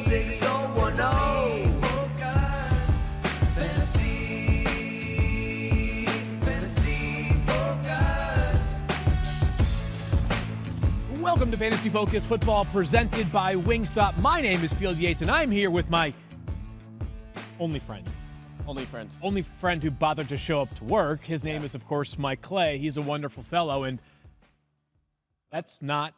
6010. Welcome to Fantasy Focus Football presented by Wingstop. My name is Field Yates, and I'm here with my only friend who bothered to show up to work. His name is, of course, Mike Clay. He's a wonderful fellow, and that's not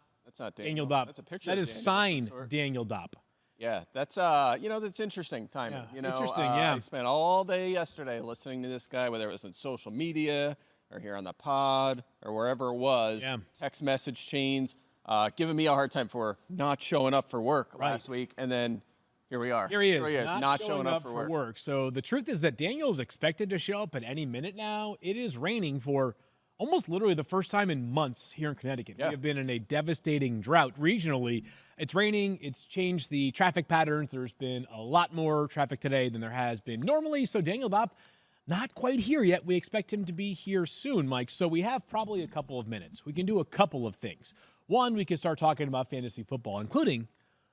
Daniel Dopp. That's a picture. That of is Daniel, signed Daniel Dopp. Yeah, that's that's interesting timing. Yeah, interesting. Yeah, I spent all day yesterday listening to this guy, whether it was on social media or here on the pod or wherever it was. Yeah. Text message chains, giving me a hard time for not showing up for work last week, and then here we are. Here he is, not showing up for work. So the truth is that Daniel is expected to show up at any minute now. It is raining for almost literally the first time in months here in Connecticut. Yeah. We have been in a devastating drought regionally. It's raining. It's changed the traffic patterns. There's been a lot more traffic today than there has been normally. So Daniel Dopp, not quite here yet. We expect him to be here soon, Mike. So we have probably a couple of minutes. We can do a couple of things. One, we can start talking about fantasy football, including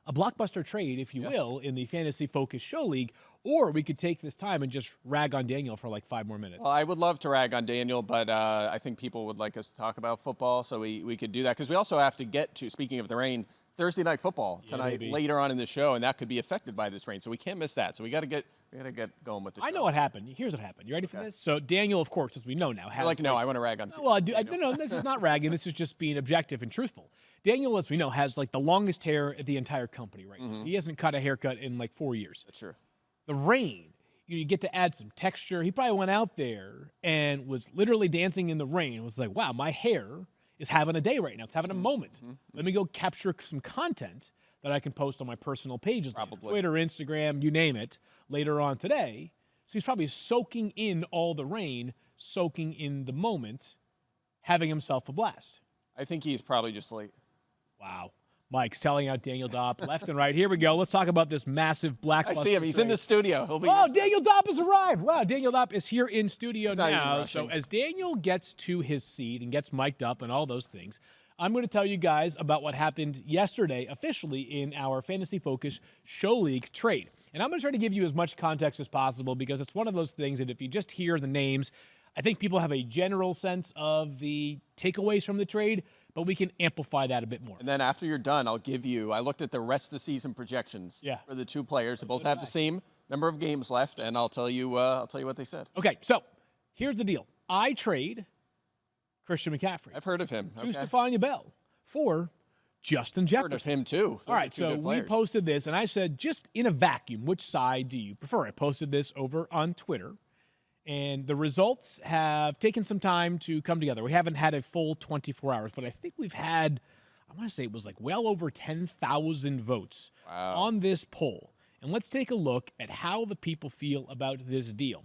a blockbuster trade, if you will, in the Fantasy Focus Show League, or we could take this time and just rag on Daniel for like 5 more minutes. Well, I would love to rag on Daniel, but I think people would like us to talk about football, so we could do that. Because we also have to get to, speaking of the rain, Thursday Night Football tonight, later on in the show, and that could be affected by this rain, so we can't miss that. So we got to get going with the show. I know what happened. Here's what happened. You ready for this? So Daniel, of course, as we know now, has I want to rag on. Well, no, this is not ragging. This is just being objective and truthful. Daniel, as we know, has like the longest hair at the entire company right now. He hasn't cut a haircut in like 4 years. That's true. The rain, you get to add some texture. He probably went out there and was literally dancing in the rain. It was like, wow, my hair is having a day right now. It's having a moment. Let me go capture some content that I can post on my personal pages, Probably. Twitter, Instagram, you name it, later on today. So he's probably soaking in all the rain, soaking in the moment, having himself a blast. I think he's probably just late. Wow. Mike selling out Daniel Dopp left and right. Here we go. Let's talk about this massive blockbuster. I see him. He's in the studio. He'll be. Oh, Daniel Dopp has arrived. Wow, Daniel Dopp is here in studio now. rushing. So as Daniel gets to his seat and gets mic'd up and all those things, I'm going to tell you guys about what happened yesterday officially in our Fantasy Focus Show League trade. And I'm going to try to give you as much context as possible because it's one of those things that if you just hear the names, I think people have a general sense of the takeaways from the trade, but we can amplify that a bit more. And then after you're done, I'll give you, I looked at the rest of the season projections for the two players. They both have the same number of games left, and I'll tell you what they said. Okay, so here's the deal. I trade Christian McCaffrey. I've heard of him. To Stephania Bell for Justin Jefferson. Heard of him too. All right, so we posted this, and I said, just in a vacuum, which side do you prefer? I posted this over on Twitter, and the results have taken some time to come together. We haven't had a full 24 hours, but I think we've had, I want to say it was like well over 10,000 votes on this poll. And let's take a look at how the people feel about this deal.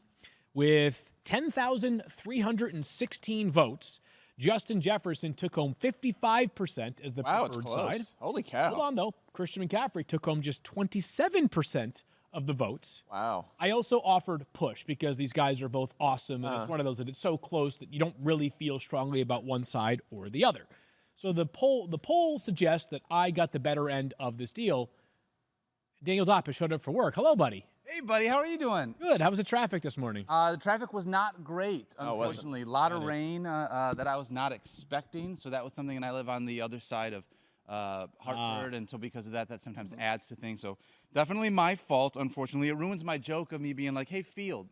With 10,316 votes, Justin Jefferson took home 55% as the preferred side. Holy cow. Hold on, though. Christian McCaffrey took home just 27% of the votes. Wow. I also offered push because these guys are both awesome, and it's one of those that it's so close that you don't really feel strongly about one side or the other. So the poll suggests that I got the better end of this deal. Daniel Dopp has showed up for work. Hello, buddy. Hey, buddy. How are you doing? Good. How was the traffic this morning? The traffic was not great, unfortunately. Oh, a lot of rain that I was not expecting. So that was something, and I live on the other side of Hartford, and so because of that, that sometimes adds to things. So definitely my fault, unfortunately. It ruins my joke of me being like, hey, Field,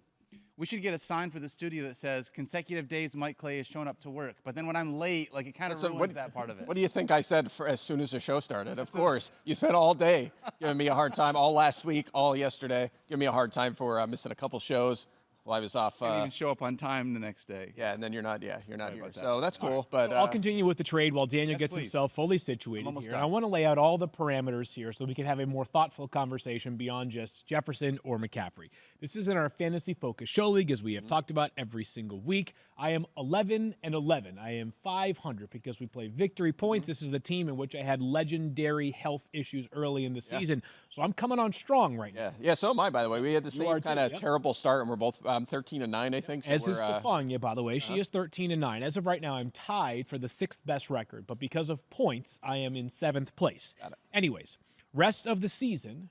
we should get a sign for the studio that says consecutive days Mike Clay has shown up to work. But then when I'm late, like it kind of ruins that part of it. What do you think I said as soon as the show started? Of course. You spent all day giving me a hard time, all last week, all yesterday, giving me a hard time for missing a couple shows while I was off. Didn't even show up on time the next day. Yeah, and then you're not here. That. So that's cool. But So I'll continue with the trade while Daniel gets please. himself fully situated almost here. done. I want to lay out all the parameters here so we can have a more thoughtful conversation beyond just Jefferson or McCaffrey. This is in our Fantasy Focus Show League, as we have talked about every single week. I am 11-11. I am 500 because we play victory points. This is the team in which I had legendary health issues early in the season. So I'm coming on strong right now. Yeah, so am I, by the way. We had the You are same too, kind of yep. terrible start, and we're both 13-9, I think. So As is Stephania, by the way. She is 13-9. As of right now, I'm tied for the 6th best record, but because of points, I am in 7th place. Got it. Anyways, rest of the season,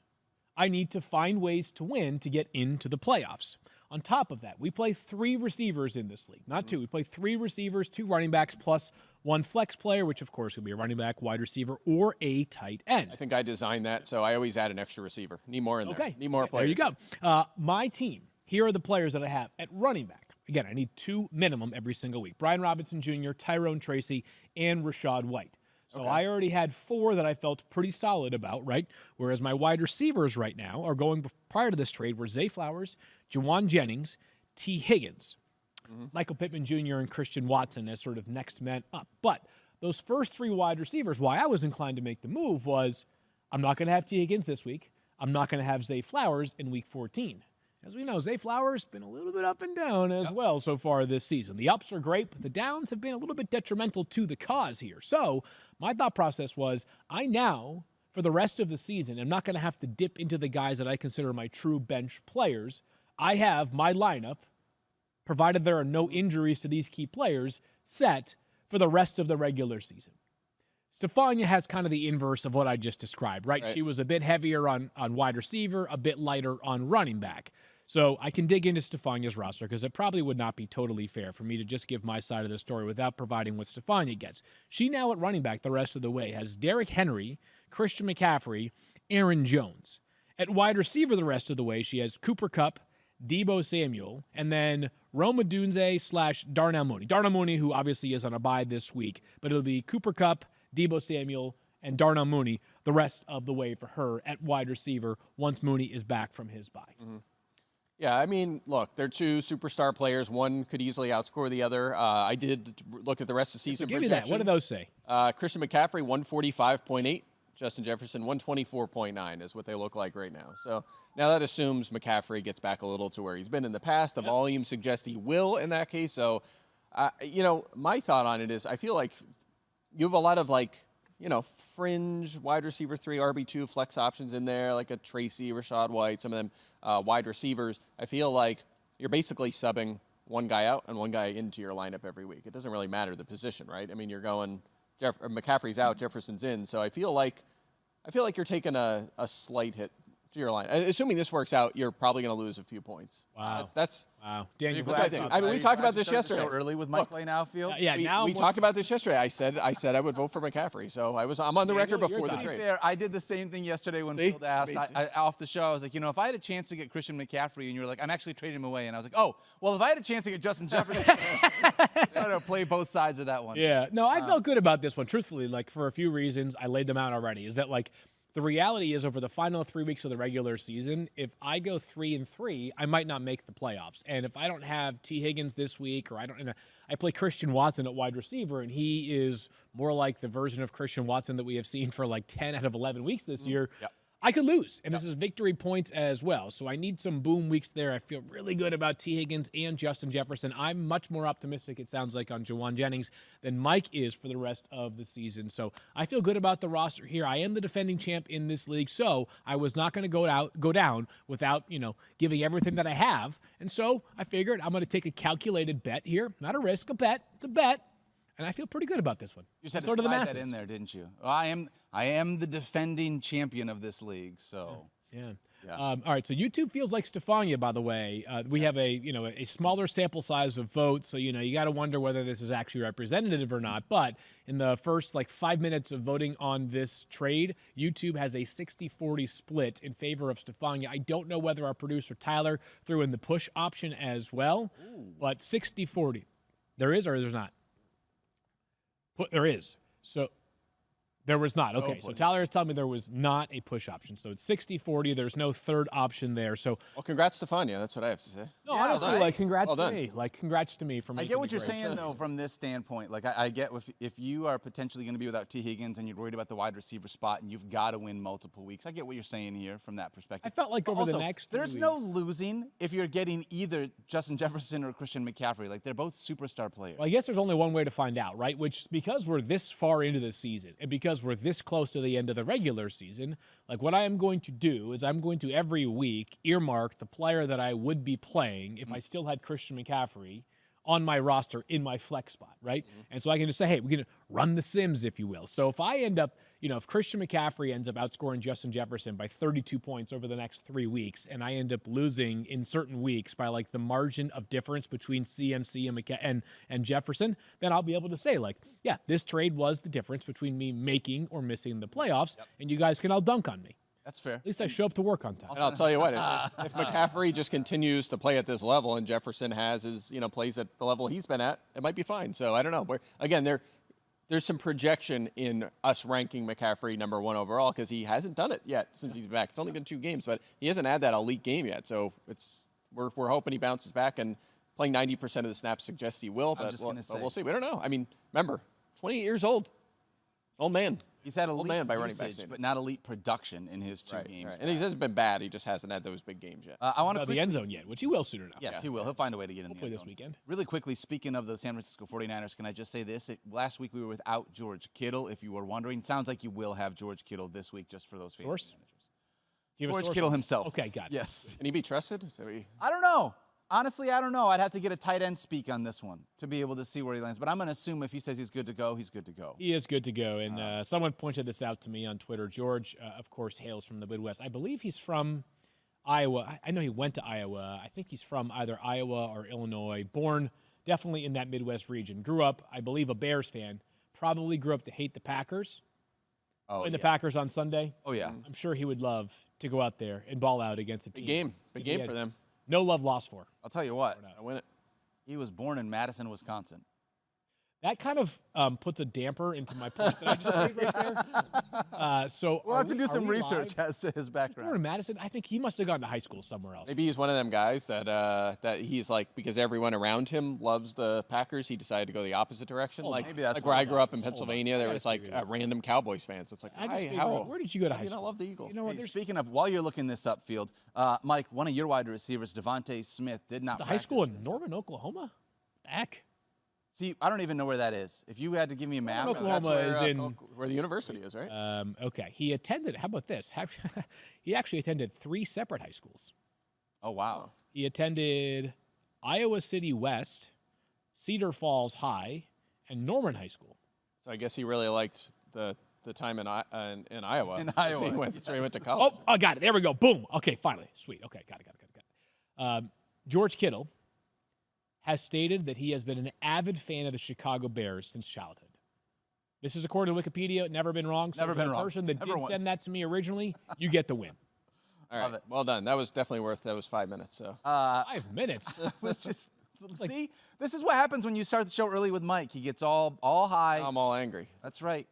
I need to find ways to win to get into the playoffs. On top of that, we play 3 receivers in this league, not 2. We play 3 receivers, 2 running backs, plus 1 flex player, which of course will be a running back, wide receiver, or a tight end. I think I designed that, so I always add an extra receiver. Need more in there. Okay. Need more players. There you go. My team, here are the players that I have at running back. Again, I need 2 minimum every single week. Brian Robinson Jr., Tyrone Tracy, and Rashad White. So I already had 4 that I felt pretty solid about, right? Whereas my wide receivers right now are going prior to this trade were Zay Flowers, Juwan Jennings, T. Higgins, Michael Pittman Jr., and Christian Watson as sort of next men up. But those first 3 wide receivers, why I was inclined to make the move was I'm not going to have T. Higgins this week. I'm not going to have Zay Flowers in week 14. As we know, Zay Flowers has been a little bit up and down as well so far this season. The ups are great, but the downs have been a little bit detrimental to the cause here. So my thought process was I now, for the rest of the season, am not going to have to dip into the guys that I consider my true bench players. I have my lineup, provided there are no injuries to these key players, set for the rest of the regular season. Stephania has kind of the inverse of what I just described, right? She was a bit heavier on wide receiver, a bit lighter on running back. So I can dig into Stephania's roster because it probably would not be totally fair for me to just give my side of the story without providing what Stephania gets. She now at running back the rest of the way has Derrick Henry, Christian McCaffrey, Aaron Jones. At wide receiver the rest of the way, she has Cooper Kupp, Deebo Samuel, and then Rome Odunze / Darnell Mooney. Darnell Mooney, who obviously is on a bye this week, but it'll be Cooper Kupp, Deebo Samuel, and Darnell Mooney the rest of the way for her at wide receiver once Mooney is back from his bye. Yeah, I mean, look, they're 2 superstar players. One could easily outscore the other. I did look at the rest of the season So give me that. What do those say? Christian McCaffrey, 145.8. Justin Jefferson, 124.9 is what they look like right now. So now that assumes McCaffrey gets back a little to where he's been in the past. The volume suggests he will in that case. So, my thought on it is I feel like you have a lot of fringe wide receiver 3, RB2 flex options in there, like a Tracy, Rashad White, some of them wide receivers. I feel like you're basically subbing one guy out and one guy into your lineup every week. It doesn't really matter the position, right? I mean, you're going McCaffrey's out, Jefferson's in. So I feel like you're taking a slight hit to your line. Assuming this works out, you're probably going to lose a few points. Wow. Wow. Daniel, I mean, we talked about this yesterday. So early with Mike playing outfield. We talked about this yesterday. I said I would vote for McCaffrey. So I'm on the record before the trade. To be fair, I did the same thing yesterday when Field asked. Off the show, I was like, if I had a chance to get Christian McCaffrey, and you were like, I'm actually trading him away, and I was like, oh, well, if I had a chance to get Justin Jefferson, I started to play both sides of that one. Yeah. No, I felt good about this one. Truthfully, for a few reasons, I laid them out already. Is that the reality is over the final 3 weeks of the regular season, if I go 3-3, I might not make the playoffs. And if I don't have T. Higgins this week, or I play Christian Watson at wide receiver, and he is more like the version of Christian Watson that we have seen for 10 out of 11 weeks this year, I could lose. And this is victory points as well. So I need some boom weeks there. I feel really good about T. Higgins and Justin Jefferson. I'm much more optimistic, it sounds like, on Juwan Jennings than Mike is for the rest of the season. So I feel good about the roster here. I am the defending champ in this league, so I was not going to go down without, giving everything that I have. And so I figured I'm going to take a calculated bet here. Not a risk, a bet. It's a bet. And I feel pretty good about this one. You said sort of the masses. That in there, didn't you? Well, I am the defending champion of this league, so. Yeah. All right, so YouTube feels like Stephania, by the way. We have a smaller sample size of votes, so you got to wonder whether this is actually representative or not. But in the first 5 minutes of voting on this trade, YouTube has a 60-40 split in favor of Stephania. I don't know whether our producer Tyler threw in the push option as well, but 60-40. There is or there's not? There is. So there was not. Okay, so Tyler is telling me there was not a push option. So it's 60-40. There's no third option there. So congrats, Stephania. That's what I have to say. No, honestly, congrats to me. Congrats to me for making I get what you're saying, though, from this standpoint. I get if you are potentially going to be without T. Higgins and you're worried about the wide receiver spot and you've got to win multiple weeks. I get what you're saying here from that perspective. I felt like over the next 3 there's weeks. no losing if you're getting either Justin Jefferson or Christian McCaffrey. They're both superstar players. Well, I guess there's only one way to find out, right? Which, because we're this far into the season and because we're this close to the end of the regular season, what I am going to do is I'm going to every week earmark the player that I would be playing if I still had Christian McCaffrey on my roster in my flex spot, right? And so I can just say, hey, we're going to run the Sims, if you will. So if I end up, if Christian McCaffrey ends up outscoring Justin Jefferson by 32 points over the next 3 weeks, and I end up losing in certain weeks by like the margin of difference between CMC and Jefferson, then I'll be able to say like, yeah, this trade was the difference between me making or missing the playoffs, and you guys can all dunk on me. That's fair. At least I show up to work on time. And I'll tell you what, if McCaffrey just continues to play at this level and Jefferson has his, plays at the level he's been at, it might be fine. So I don't know. Again, there's some projection in us ranking McCaffrey number 1 overall because he hasn't done it yet since he's back. It's only been 2 games, but he hasn't had that elite game yet. So we're hoping he bounces back, and playing 90% of the snaps suggests he will, but we'll see. We don't know. I mean, remember, 28 years old. Old man. He's had elite man by running back usage, but not elite production in his 2 games. Right. And he hasn't been bad. He just hasn't had those big games yet. I want to the end zone yet, which he will soon enough. Yes, he will. He'll find a way to get in the end zone. Hopefully this weekend. Really quickly, speaking of the San Francisco 49ers, can I just say this? Last week we were without George Kittle, if you were wondering. Sounds like you will have George Kittle this week just for those fantasy managers. Do you have a George source? Kittle himself. Okay, got it. Yes. Can he be trusted? I don't know. Honestly, I don't know. I'd have to get a tight end speak on this one to be able to see where he lands. But I'm going to assume if he says he's good to go, he's good to go. He is good to go. And someone pointed this out to me on Twitter. George, of course, hails from the Midwest. I believe he's from Iowa. I know he went to Iowa. I think he's from either Iowa or Illinois. Born definitely in that Midwest region. Grew up, I believe, a Bears fan. Probably grew up to hate the Packers. The Packers on Sunday. Oh, yeah. I'm sure he would love to go out there and ball out against a team. Big game for them. No love lost for. I'll tell you what. I win it. He was born in Madison, Wisconsin. That kind of puts a damper into my point that I just made right there. So We'll have to do some we research live? as to his Born background. in Madison, I think he must have gone to high school somewhere else. Maybe he's one of them guys that he's like, because everyone around him loves the Packers, he decided to go the opposite direction. maybe that's like what where I I grew up in Pennsylvania, there gotta was like figure this random Cowboys fans. It's like, I just figured, how? where did you go to high I school? love the Eagles. You know what? Hey, speaking of, while you're looking this up, Field, Mike, one of your wide receivers, Devontae Smith, did not The high school in Norman, Oklahoma? Heck. See, I don't even know where that is. If you had to give me a map. Oklahoma That's is where the university is, right? okay. He attended, how about this? He actually attended 3 separate high schools. Oh, wow. He attended Iowa City West, Cedar Falls High, and Norman High School. So I guess he really liked the time in Iowa. In Iowa. That's where he went to college. Oh, I got it. There we go. Boom. Okay, finally. Sweet. Okay, got it. George Kittle has stated that he has been an avid fan of the Chicago Bears since childhood. This is according to Wikipedia. Never been wrong. So Never been the wrong. person that Never did once. send that to me originally, you get the win. All Love right, it. well done. That was definitely worth. That was 5 minutes. So 5 minutes. was just see, this is what happens when you start the show early with Mike. He gets all high. I'm all angry. That's right.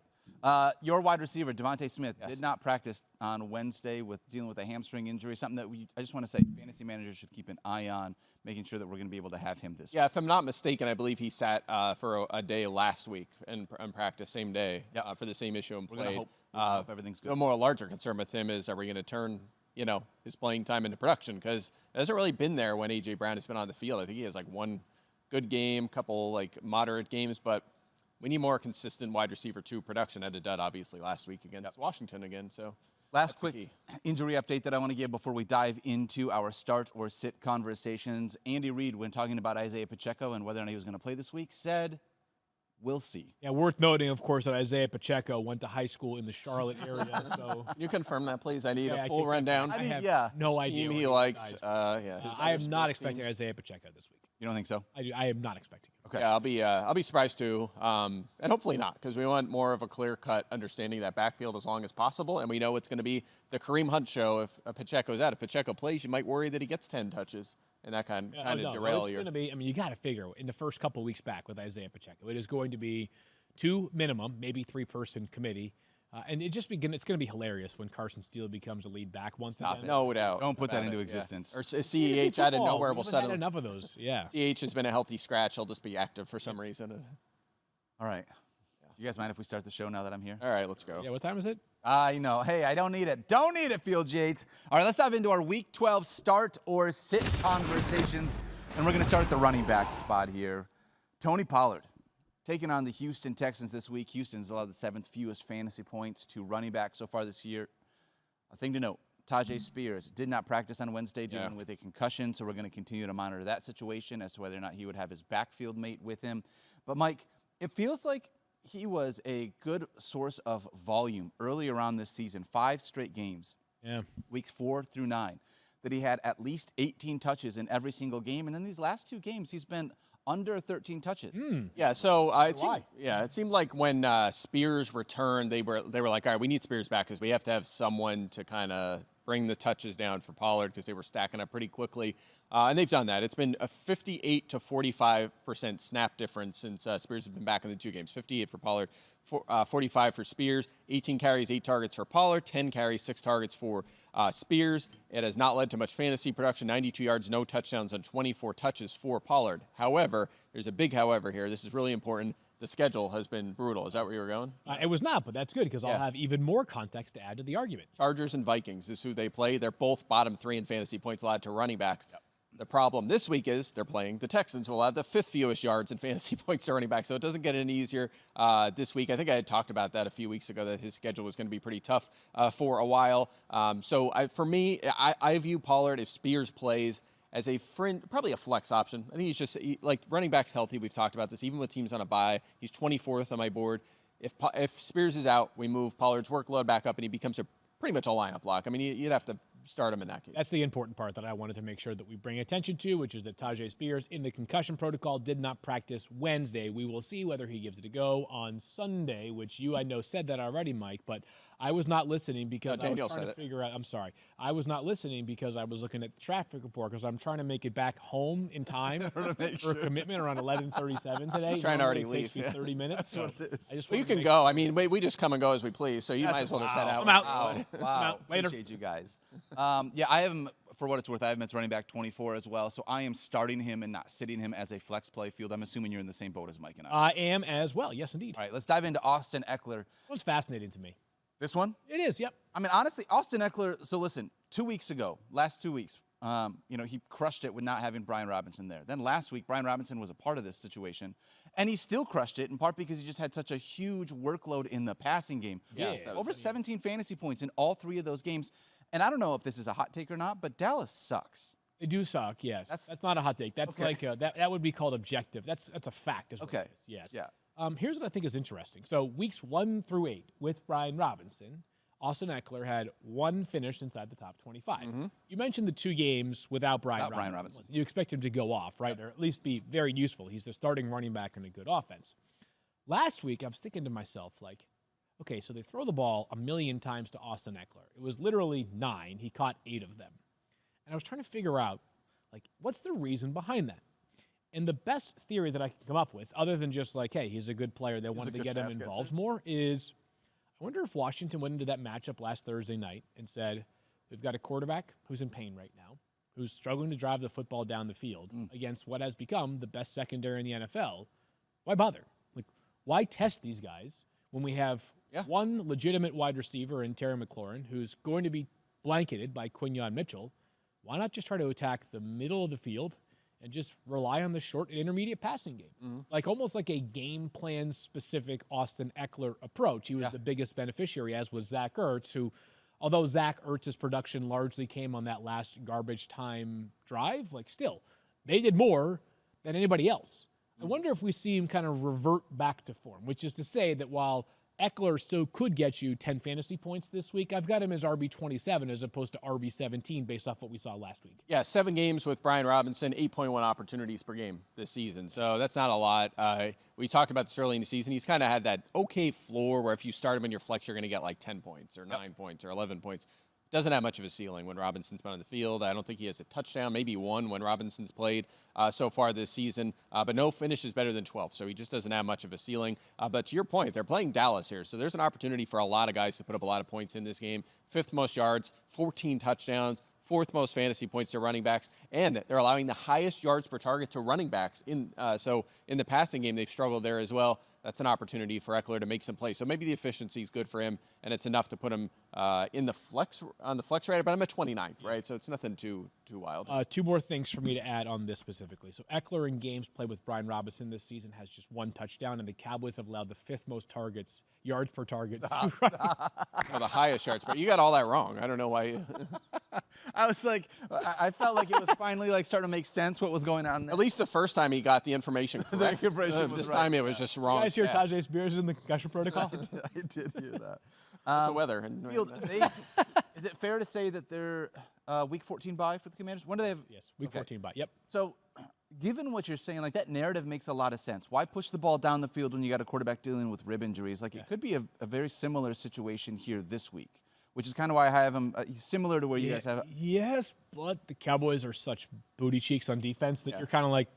Your wide receiver, Devontae Smith, did not practice on Wednesday with dealing with a hamstring injury, something that I just want to say fantasy managers should keep an eye on, making sure that we're going to be able to have him this week. Yeah, if I'm not mistaken, I believe he sat for a day last week in practice, same day, for the same issue and We're going to played. hope everything's good. The more larger concern with him is, are we going to turn his playing time into production? Because it hasn't really been there when A.J. Brown has been on the field. I think he has like one good game, couple like moderate games, but we need more consistent wide receiver 2 production. Had a dud, obviously, last week against Washington again. So Last that's the quick key. injury update that I want to give before we dive into our start or sit conversations. Andy Reid, when talking about Isiah Pacheco and whether or not he was going to play this week, said, we'll see. Yeah, worth noting, of course, that Isiah Pacheco went to high school in the Charlotte area. So Can you confirm that, please? I need Yeah, I a take full that rundown. back. I need- have yeah. no Team idea. he what liked. guys- his I other am not sports expecting teams. Isiah Pacheco this week. You don't think so? I am not expecting it. Okay. Yeah, I'll be surprised too, and hopefully not, because we want more of a clear-cut understanding of that backfield as long as possible, and we know it's going to be the Kareem Hunt show if Pacheco's out. If Pacheco plays, you might worry that he gets 10 touches, and that kind of derail it's your. going to be. I mean, you got to figure in the first couple of weeks back with Isiah Pacheco, it is going to be 2 minimum, maybe 3-person committee. And it's going to be hilarious when Carson Steele becomes a lead back once again. No doubt. Don't put that about into it, existence. Yeah. Or CEH out of nowhere will We've had settle. enough of those. Yeah. CEH has been a healthy scratch. He'll just be active for some reason. All right. You guys mind if we start the show now that I'm here? All right, let's go. Yeah. What time is it? I know. Hey, I don't need it. Don't need it, Field Yates. All right, let's dive into our Week 12 start or sit conversations. And we're going to start at the running back spot here. Tony Pollard taking on the Houston Texans this week. Houston's allowed the 7th fewest fantasy points to running back so far this year. A thing to note, Tajay Spears did not practice on Wednesday dealing with a concussion, so we're going to continue to monitor that situation as to whether or not he would have his backfield mate with him. But, Mike, it feels like he was a good source of volume earlier on this season, 5 straight games, weeks 4 through 9, that he had at least 18 touches in every single game. And in these last 2 games, he's been under 13 touches. Yeah, so it seemed like when Spears returned, they were like, all right, we need Spears back because we have to have someone to kind of bring the touches down for Pollard because they were stacking up pretty quickly. And they've done that. It's been a 58 to 45% snap difference since Spears has been back in the 2 games. 58 for Pollard, 45 for Spears, 18 carries, 8 targets for Pollard, 10 carries, 6 targets for Spears. It has not led to much fantasy production, 92 yards, no touchdowns on 24 touches for Pollard. However, there's a big however here. This is really important. The schedule has been brutal. Is that where you were going? It was not, but that's good because I'll have even more context to add to the argument. Chargers and Vikings is who they play. They're both bottom 3 in fantasy points allowed to running backs. The problem this week is they're playing the Texans, who will have the 5th fewest yards and fantasy points to running back, so it doesn't get any easier this week. I think I had talked about that a few weeks ago, that his schedule was going to be pretty tough for a while. For me, I view Pollard, if Spears plays, as a probably a flex option. I think he's just like running back's healthy. We've talked about this, even with teams on a bye. He's 24th on my board. If Spears is out, we move Pollard's workload back up, and he becomes pretty much a lineup block. I mean, you'd have to start him in that case. That's the important part that I wanted to make sure that we bring attention to, which is that Tajay Spears in the concussion protocol did not practice Wednesday. We will see whether he gives it a go on Sunday, which I know said that already, Mike, but I was not listening because I was trying to figure out. I'm sorry. I was not listening because I was looking at the traffic report because I'm trying to make it back home in time for a commitment around 11:37 today. He's trying to already leave. It takes me 30 minutes. That's what it is. You can go. I mean, we just come and go as we please, so you might as well just head out. I'm out. Wow. I'm out. Later. Appreciate you guys. I have him, for what it's worth, I have him as running back 24 as well, so I am starting him and not sitting him as a flex play field. I'm assuming you're in the same boat as Mike and I. I am as well. Yes, indeed. All right, let's dive into Austin Ekeler. It's fascinating to me. This one? It is, yep. I mean, honestly, Austin Ekeler, so listen, 2 weeks ago, last 2 weeks, he crushed it with not having Brian Robinson there. Then last week, Brian Robinson was a part of this situation, and he still crushed it, in part because he just had such a huge workload in the passing game. Yeah. Over 17 fantasy points in all 3 of those games. And I don't know if this is a hot take or not, but Dallas sucks. They do suck, yes. That's not a hot take. That's like that would be called objective. That's a fact, is what it is. Yes. Yeah. Here's what I think is interesting. So weeks 1 through 8 with Brian Robinson, Austin Ekeler had 1 finish inside the top 25. You mentioned the 2 games without Brian Robinson. You expect him to go off, right, or at least be very useful. He's the starting running back in a good offense. Last week, I was thinking to myself, like, okay, so they throw the ball 1 million times to Austin Ekeler. It was literally 9. He caught 8 of them. And I was trying to figure out, like, what's the reason behind that? And the best theory that I can come up with, other than just like, hey, he's a good player, they wanted to get him involved more, is I wonder if Washington went into that matchup last Thursday night and said, we've got a quarterback who's in pain right now, who's struggling to drive the football down the field against what has become the best secondary in the NFL. Why bother? Like, why test these guys when we have one legitimate wide receiver in Terry McLaurin who's going to be blanketed by Quinyon Mitchell? Why not just try to attack the middle of the field and just rely on the short and intermediate passing game? Like almost like a game plan specific Austin Ekeler approach. He was the biggest beneficiary, as was Zach Ertz, who, although Zach Ertz's production largely came on that last garbage time drive, like still, they did more than anybody else. I wonder if we see him kind of revert back to form, which is to say that while Ekeler still could get you 10 fantasy points this week, I've got him as RB27 as opposed to RB17 based off what we saw last week. Yeah, 7 games with Brian Robinson, 8.1 opportunities per game this season. So that's not a lot. We talked about this early in the season. He's kind of had that okay floor where if you start him in your flex, you're going to get like 10 points or 9 points or 11 points. Doesn't have much of a ceiling when Robinson's been on the field. I don't think he has a touchdown, maybe 1 when Robinson's played so far this season. But no finish is better than 12, so he just doesn't have much of a ceiling. But to your point, they're playing Dallas here, so there's an opportunity for a lot of guys to put up a lot of points in this game. 5th most yards, 14 touchdowns, 4th most fantasy points to running backs, and they're allowing the highest yards per target to running backs. So in the passing game, they've struggled there as well. that's an opportunity for Ekeler to make some plays. So maybe the efficiency is good for him, and it's enough to put him in the flex on the flex rate. But I'm at 29th, right? So it's nothing too wild. Two more things for me to add on this specifically. So Ekeler in games played with Brian Robinson this season has just 1 touchdown, and the Cowboys have allowed the 5th most yards per target. Well, the highest yards, but you got all that wrong. I don't know why. I was like, I felt like it was finally like starting to make sense what was going on there. At least the first time he got the information correct. The information was this right. time it was just wrong. You guys hear stats. Tajay Spears in the concussion protocol? I did hear that. What's the weather? Is it fair to say that they're week 14 bye for the Commanders? When do they have? Yes, week 14 bye. Yep. So, given what you're saying, like that narrative makes a lot of sense. Why push the ball down the field when you got a quarterback dealing with rib injuries? Like it could be a very similar situation here this week, which is kind of why I have him similar to where you guys have. Yes, but the Cowboys are such booty cheeks on defense that you're kind of like,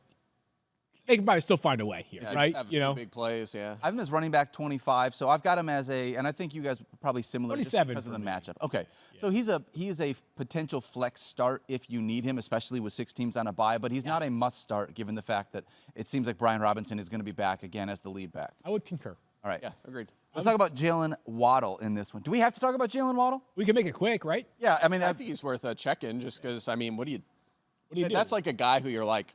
they can probably still find a way here, right? Have big plays, yeah. I have him as running back 25, so I've got him as and I think you guys are probably similar just 27 because of the for me. matchup. Okay, so he is a potential flex start if you need him, especially with 6 teams on a bye, but he's not a must start given the fact that it seems like Brian Robinson is going to be back again as the lead back. I would concur. All right. Yeah, agreed. Let's talk about Jalen Waddle in this one. Do we have to talk about Jalen Waddle? We can make it quick, right? Yeah, I mean, I think he's worth a check-in just because, I mean, what do you do? That's like a guy who you're like,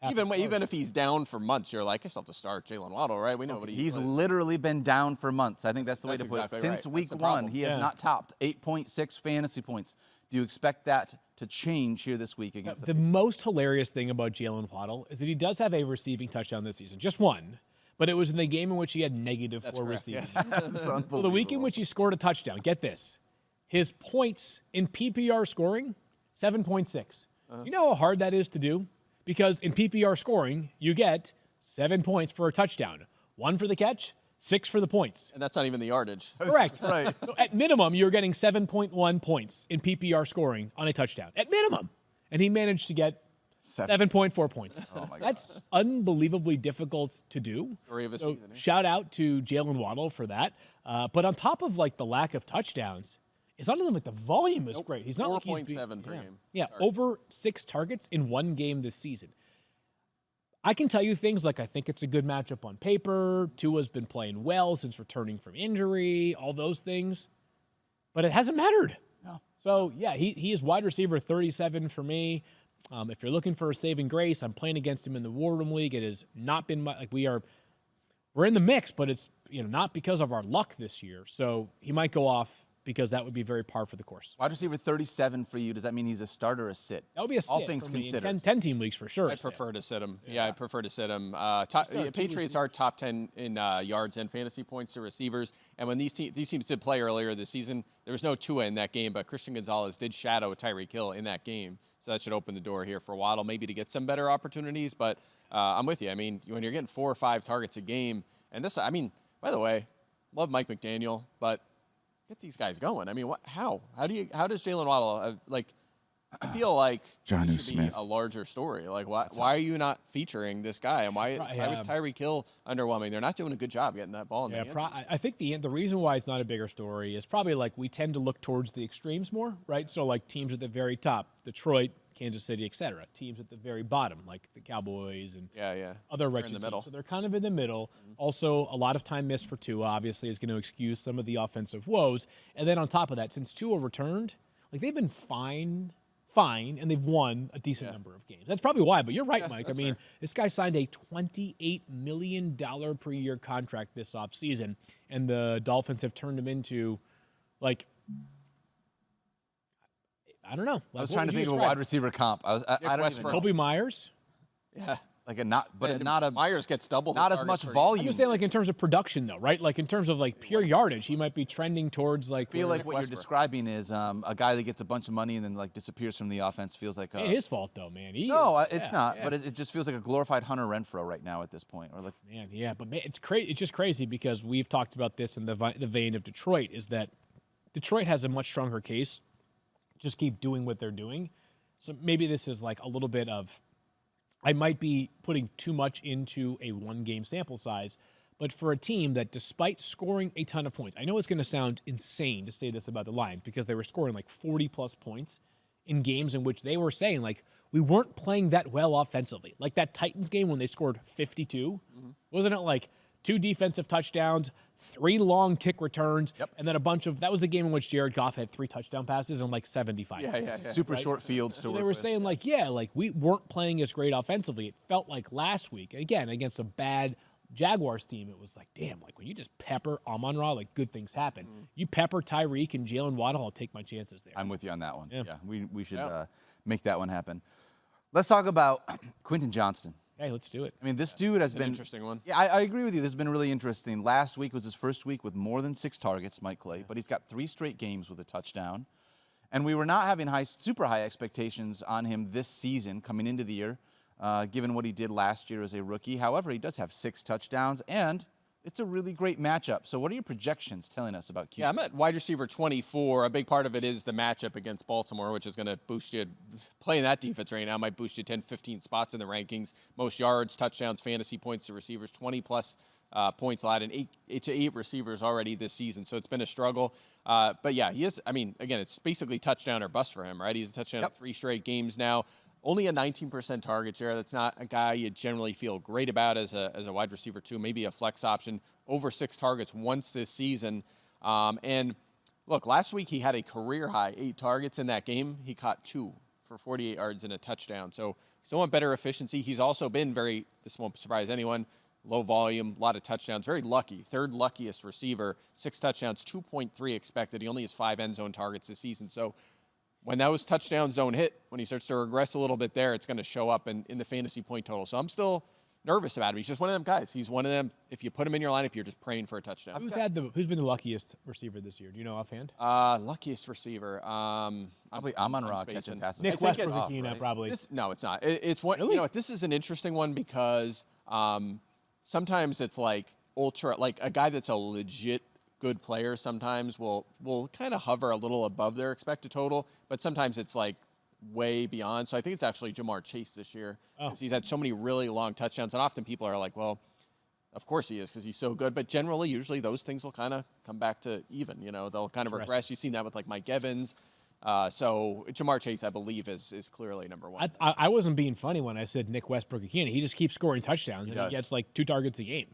Have to start. even if he's down for months, you're like, I still have to start Jalen Waddle, right? We know what he's literally been down for months. I think that's the way to put it. exactly Since right. week That's the 1, problem. he has not topped 8.6 fantasy points. Do you expect that to change here this week against The most hilarious thing about Jalen Waddle is that he does have a receiving touchdown this season, just one. But it was in the game in which he had -4 correct, receiving. That's So the week in which he scored a touchdown, get this, his points in PPR scoring, 7.6. You know how hard that is to do? Because in PPR scoring, you get 7 points for a touchdown. 1 for the catch, 6 for the points. And that's not even the yardage. Correct. Right. So at minimum, you're getting 7.1 points in PPR scoring on a touchdown. At minimum. And he managed to get 7.4 points. Oh my That's unbelievably difficult to do. Story of a So season, eh? shout out to Jalen Waddle for that. But on top of like the lack of touchdowns, it's not even like the volume is great. He's not like he's 4.7 per game. Yeah, over 6 targets in one game this season. I can tell you things like I think it's a good matchup on paper. Tua's been playing well since returning from injury, all those things. But it hasn't mattered. No. So, yeah, he is wide receiver 37 for me. If you're looking for a saving grace, I'm playing against him in the War Room League. It has not been we're in the mix, but it's not because of our luck this year. So he might go off because that would be very par for the course. Wide receiver 37 for you. Does that mean he's a starter or a sit? That would be a sit All things for me. In considered. 10-team leagues for sure. I prefer to sit him. Yeah, I prefer to sit him. two Patriots are top 10 in yards and fantasy points to receivers. And when these teams did play earlier this season, there was no Tua in that game, but Christian Gonzalez did shadow Tyreek Hill in that game. So that should open the door here for Waddle, maybe to get some better opportunities. But I'm with you. I mean, when you're getting 4 or 5 targets a game, and this, I mean, by the way, love Mike McDaniel, but get these guys going. I mean, how does Jalen Waddle I feel like Jonnu this should Smith. be a larger story. Like, why are you not featuring this guy? And why was Tyreek Hill underwhelming? They're not doing a good job getting that ball in the hands. I think the reason why it's not a bigger story is probably like we tend to look towards the extremes more, right? So like teams at the very top, Detroit, Kansas City, et cetera. Teams at the very bottom, like the Cowboys and other wretched in the middle. teams. So they're kind of in the middle. Also, a lot of time missed for Tua, obviously, is going to excuse some of the offensive woes. And then on top of that, since Tua returned, like they've been fine, and they've won a decent number of games. That's probably why, but you're right, Mike. I mean, this guy signed a $28 million per year contract this offseason, and the Dolphins have turned him into, like, I don't know. Like, I was trying to think of a wide receiver comp. I don't even know. Kobe Myers? Yeah. Like not a Myers gets double. not the as much targets per volume. I'm just saying, like, in terms of production, though, right? Like, in terms of, like, pure yardage, he might be trending towards, like... I feel like what you're describing is a guy that gets a bunch of money and then like disappears from the offense. Feels like Ain't his fault, though, man. it's not. But it just feels like a glorified Hunter Renfrow right now at this point. Or like, Man, yeah, but man, it's just crazy because we've talked about this in the vein of Detroit, is that Detroit has a much stronger case. Just keep doing what they're doing. So maybe this is like a little bit of, I might be putting too much into a one-game sample size, but for a team that despite scoring a ton of points, I know it's going to sound insane to say this about the Lions because they were scoring like 40-plus points in games in which they were saying, like, we weren't playing that well offensively. Like that Titans game when they scored 52, wasn't it like 2 defensive touchdowns, 3 long kick returns, and then a bunch of – that was the game in which Jared Goff had 3 touchdown passes and like 75. Yeah. Super short fields to work They were with. saying like, we weren't playing as great offensively. It felt like last week, again, against a bad Jaguars team, it was like, damn, like when you just pepper Amon-Ra, like good things happen. You pepper Tyreek and Jalen Waddle, I'll take my chances there. I'm with you on that one. Yeah. We should make that one happen. Let's talk about Quentin Johnston. Hey, let's do it. I mean, this dude has been an interesting one. Yeah, I agree with you. This has been really interesting. Last week was his first week with more than 6 targets, Mike Clay, but he's got 3 straight games with a touchdown. And we were not having super high expectations on him this season coming into the year, given what he did last year as a rookie. However, he does have 6 touchdowns, and it's a really great matchup. So what are your projections telling us about Q? Yeah, I'm at wide receiver 24. A big part of it is the matchup against Baltimore, which is going to boost you. Playing that defense right now might boost you 10, 15 spots in the rankings. Most yards, touchdowns, fantasy points to receivers, 20-plus points allowed, and 8 receivers already this season. So it's been a struggle. But, yeah, he is – I mean, again, it's basically touchdown or bust for him, right? He's a touchdown in 3 straight games now. Only a 19% target share. That's not a guy you generally feel great about as a wide receiver, too. Maybe a flex option. Over 6 targets once this season. And, look, last week he had a career-high 8 targets in that game. He caught 2 for 48 yards and a touchdown. So still want better efficiency. He's also been this won't surprise anyone, low volume, a lot of touchdowns. Very lucky. 3rd luckiest receiver. 6 touchdowns, 2.3 expected. He only has 5 end zone targets this season. So when those touchdown zone hit, when he starts to regress a little bit there, it's going to show up in the fantasy point total. So I'm still nervous about him. He's just one of them guys. He's one of them. If you put him in your lineup, you're just praying for a touchdown. Who's been the luckiest receiver this year? Do you know offhand? Luckiest receiver. Probably Amon-Ra catching passes. Nick Westbrook-Akina, probably. No, it's not. It's one. Really? You know what? This is an interesting one because sometimes it's like a guy that's a legit good player sometimes will kind of hover a little above their expected total, but sometimes it's like way beyond. So I think it's actually Jamar Chase this year because he's had so many really long touchdowns, and often people are like, well, of course he is because he's so good, but usually those things will kind of come back to even. You know, they'll kind of regress. You've seen that with like Mike Evans. So Jamar Chase, I believe, is clearly number 1. I wasn't being funny when I said Nick Westbrook-Akina. He just keeps scoring touchdowns, and he gets like 2 targets a game.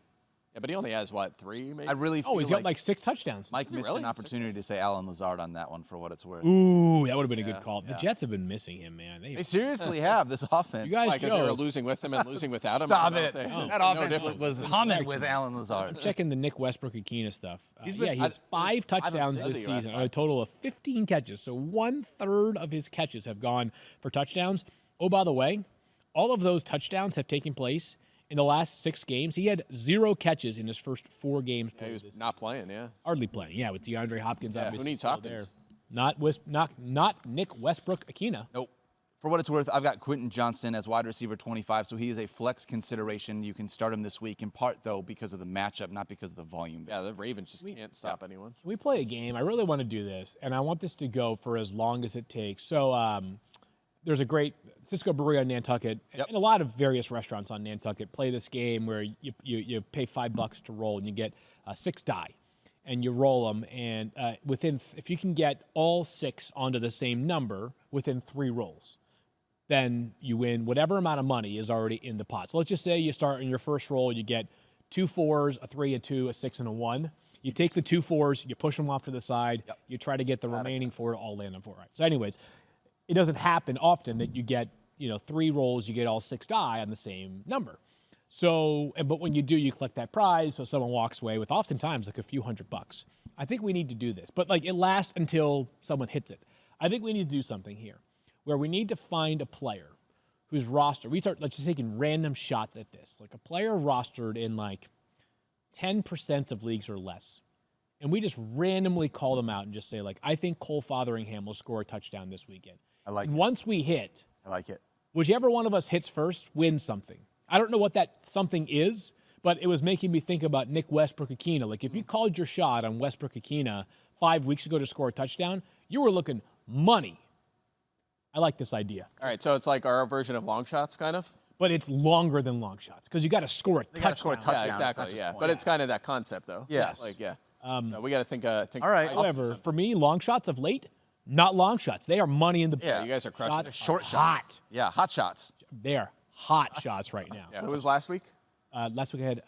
Yeah, but he only has, 3 maybe? I really feel he's got like 6 touchdowns. Mike missed an opportunity to say Alan Lazard on that one for what it's worth. Ooh, that would have been a good call. The Jets have been missing him, man. They seriously have this offense. You guys because they were losing with him and losing without him. Stop it. That offense was humming with Alan Lazard. I'm checking the Nick Westbrook-Akina stuff. He has 5 I touchdowns don't this see season, a total of 15 catches. So 1/3 of his catches have gone for touchdowns. Oh, by the way, all of those touchdowns have taken place in the last 6 games. He had 0 catches in his first 4 games. He was not playing, Hardly playing, with DeAndre Hopkins obviously. Who needs still Hopkins? There. Not Nick Westbrook-Akina. Nope. For what it's worth, I've got Quentin Johnston as wide receiver 25, so he is a flex consideration. You can start him this week, in part, though, because of the matchup, not because of the volume. Yeah, the Ravens just can't stop anyone. Can we play a game? I really want to do this, and I want this to go for as long as it takes. So there's a great Cisco Brewery on Nantucket, and a lot of various restaurants on Nantucket play this game where you pay $5 to roll, and you get 6 die, and you roll them, and if you can get all 6 onto the same number within 3 rolls, then you win whatever amount of money is already in the pot. So let's just say you start in your first roll, you get 2 4s, a 3, a 2, a 6, and a 1. You take the 2 4s, you push them off to the side, you try to get the remaining 4 to all land on 4. Right. So anyways, it doesn't happen often that you get 3 rolls, you get all 6 die on the same number. So, but when you do, you collect that prize. So someone walks away with oftentimes like a few $100. I think we need to do this, but like it lasts until someone hits it. I think we need to do something here where we need to find a player whose roster, we start just taking random shots at this, like a player rostered in like 10% of leagues or less. And we just randomly call them out and just say, like, I think Cole Fotheringham will score a touchdown this weekend. I like and it. Once we hit, I like it. Whichever one of us hits first wins something. I don't know what that something is, but it was making me think about Nick Westbrook-Akina. Like, if you called your shot on Westbrook-Akina 5 weeks ago to score a touchdown, you were looking money. I like this idea. All right, so it's like our version of long shots, kind of? But it's longer than long shots because you got to score a touchdown. Got to score a touchdown. Yeah, exactly, yeah. But it's kind of that concept, though. Yes. Like, yeah. So we got to think. All right. However, for me, long shots of late, not long shots. They are money in the Yeah, you guys are crushing it. Short shots. Hot. Yeah, hot shots. They are hot shots right now. Yeah, who was last week? Last week I had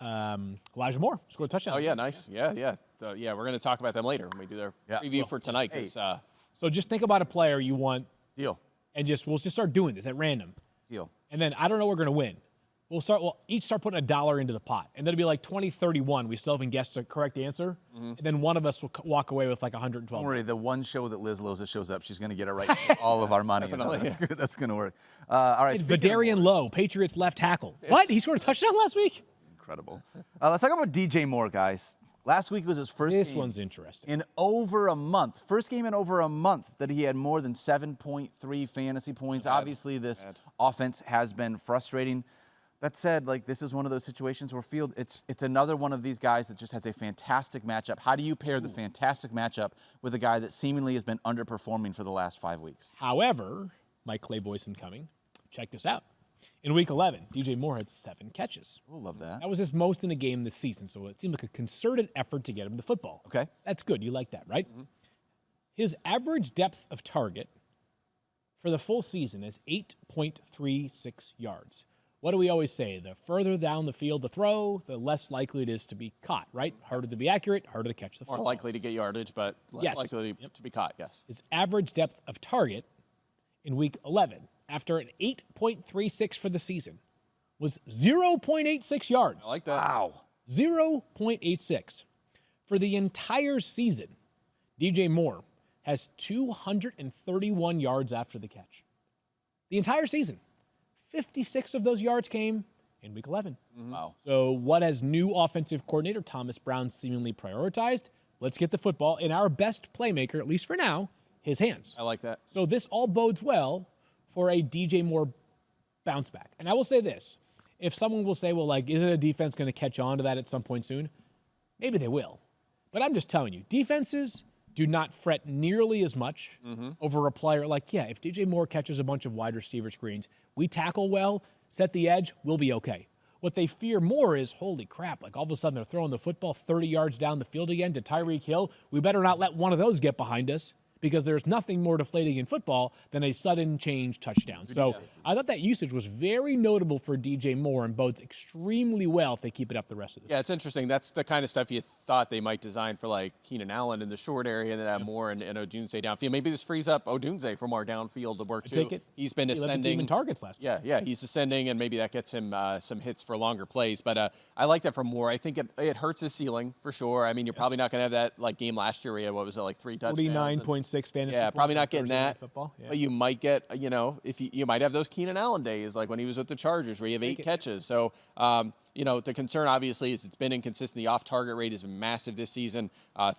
Elijah Moore scored a touchdown. Oh, yeah, nice. Yeah. We're going to talk about them later when we do their preview for tonight. So just think about a player you want. Deal. And we'll just start doing this at random. Deal. And then I don't know we're going to win. We'll each start putting $1 into the pot. And then it'll be like 20-31. We still haven't guessed the correct answer. And then one of us will walk away with like 112. Don't worry, the one show that Liz Loza shows up, she's going to get it right. All of our money. That's going to work. All right. Vidarian Lowe, Patriots left tackle. What? He scored a touchdown last week? Incredible. Let's talk about DJ Moore, guys. Last week was his first game. This one's interesting. In over a month. First game in over a month that he had more than 7.3 fantasy points. Obviously, this offense has been frustrating. That said, like, this is one of those situations where it's another one of these guys that just has a fantastic matchup. How do you pair the fantastic matchup with a guy that seemingly has been underperforming for the last 5 weeks? However, Mike Clay voice incoming. Check this out. In Week 11, DJ Moore had 7 catches. We'll love that. That was his most in a game this season, so it seemed like a concerted effort to get him the football. Okay. That's good. You like that, right? His average depth of target for the full season is 8.36 yards. What do we always say? The further down the field the throw, the less likely it is to be caught, right? Harder to be accurate, harder to catch the football. More likely to get yardage, but less likely to be caught, yes. His average depth of target in Week 11, after an 8.36 for the season, was 0.86 yards. I like that. Wow. 0.86. For the entire season, DJ Moore has 231 yards after the catch. The entire season. 56 of those yards came in Week 11. Wow. So what has new offensive coordinator Thomas Brown seemingly prioritized? Let's get the football in our best playmaker, at least for now, his hands. I like that. So this all bodes well for a DJ Moore bounce back. And I will say this. If someone will say, well, like, isn't a defense going to catch on to that at some point soon? Maybe they will. But I'm just telling you, defenses do not fret nearly as much over a player. Like, yeah, if DJ Moore catches a bunch of wide receiver screens, we tackle well, set the edge, we'll be okay. What they fear more is, holy crap, like all of a sudden they're throwing the football 30 yards down the field again to Tyreek Hill. We better not let one of those get behind us, because there's nothing more deflating in football than a sudden change touchdown. So I thought that usage was very notable for DJ Moore and bodes extremely well if they keep it up the rest of the season. Yeah, it's interesting. That's the kind of stuff you thought they might design for, like, Keenan Allen in the short area and then have Moore and Odunze downfield. Maybe this frees up Odunze for more downfield to work, too. Take it. He's been He led the ascending. team in targets last week. Yeah, he's ascending, and maybe that gets him some hits for longer plays. But I like that for Moore. I think it hurts his ceiling, for sure. I mean, you're probably not going to have that, like, game last year where he had, 3 touchdowns? 49.6 fantasy Yeah, points probably not on getting Thursday Night that. Football. Yeah. But you might get, if you might have those Keenan Allen days, like when he was with the Chargers, where you have 8 catches. So, the concern obviously is it's been inconsistent. The off-target rate has been massive this season.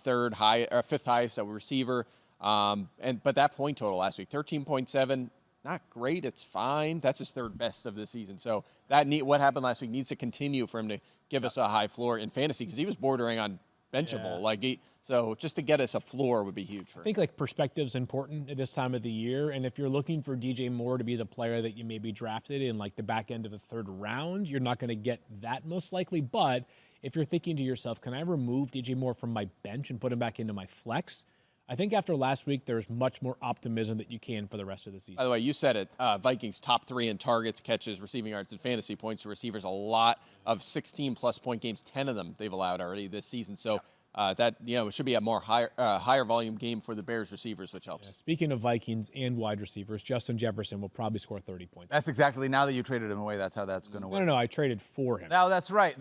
Fifth highest receiver. But that point total last week, 13.7, not great. It's fine. That's his third best of the season. So what happened last week needs to continue for him to give us a high floor in fantasy, because he was bordering on benchable. So just to get us a floor would be huge for him. I think like perspective's important at this time of the year, and if you're looking for DJ Moore to be the player that you maybe drafted in like the back end of the 3rd round, you're not going to get that most likely. But if you're thinking to yourself, can I remove DJ Moore from my bench and put him back into my flex? I think after last week, there's much more optimism that you can for the rest of the season. By the way, you said it. Vikings top 3 in targets, catches, receiving yards, and fantasy points to receivers. A lot of 16-plus point games, 10 of them they've allowed already this season. So it should be a more higher volume game for the Bears receivers, which helps. Yeah, speaking of Vikings and wide receivers, Justin Jefferson will probably score 30 points. That's exactly, now that you traded him away, that's how that's going to work. No, I traded for him. No, that's right.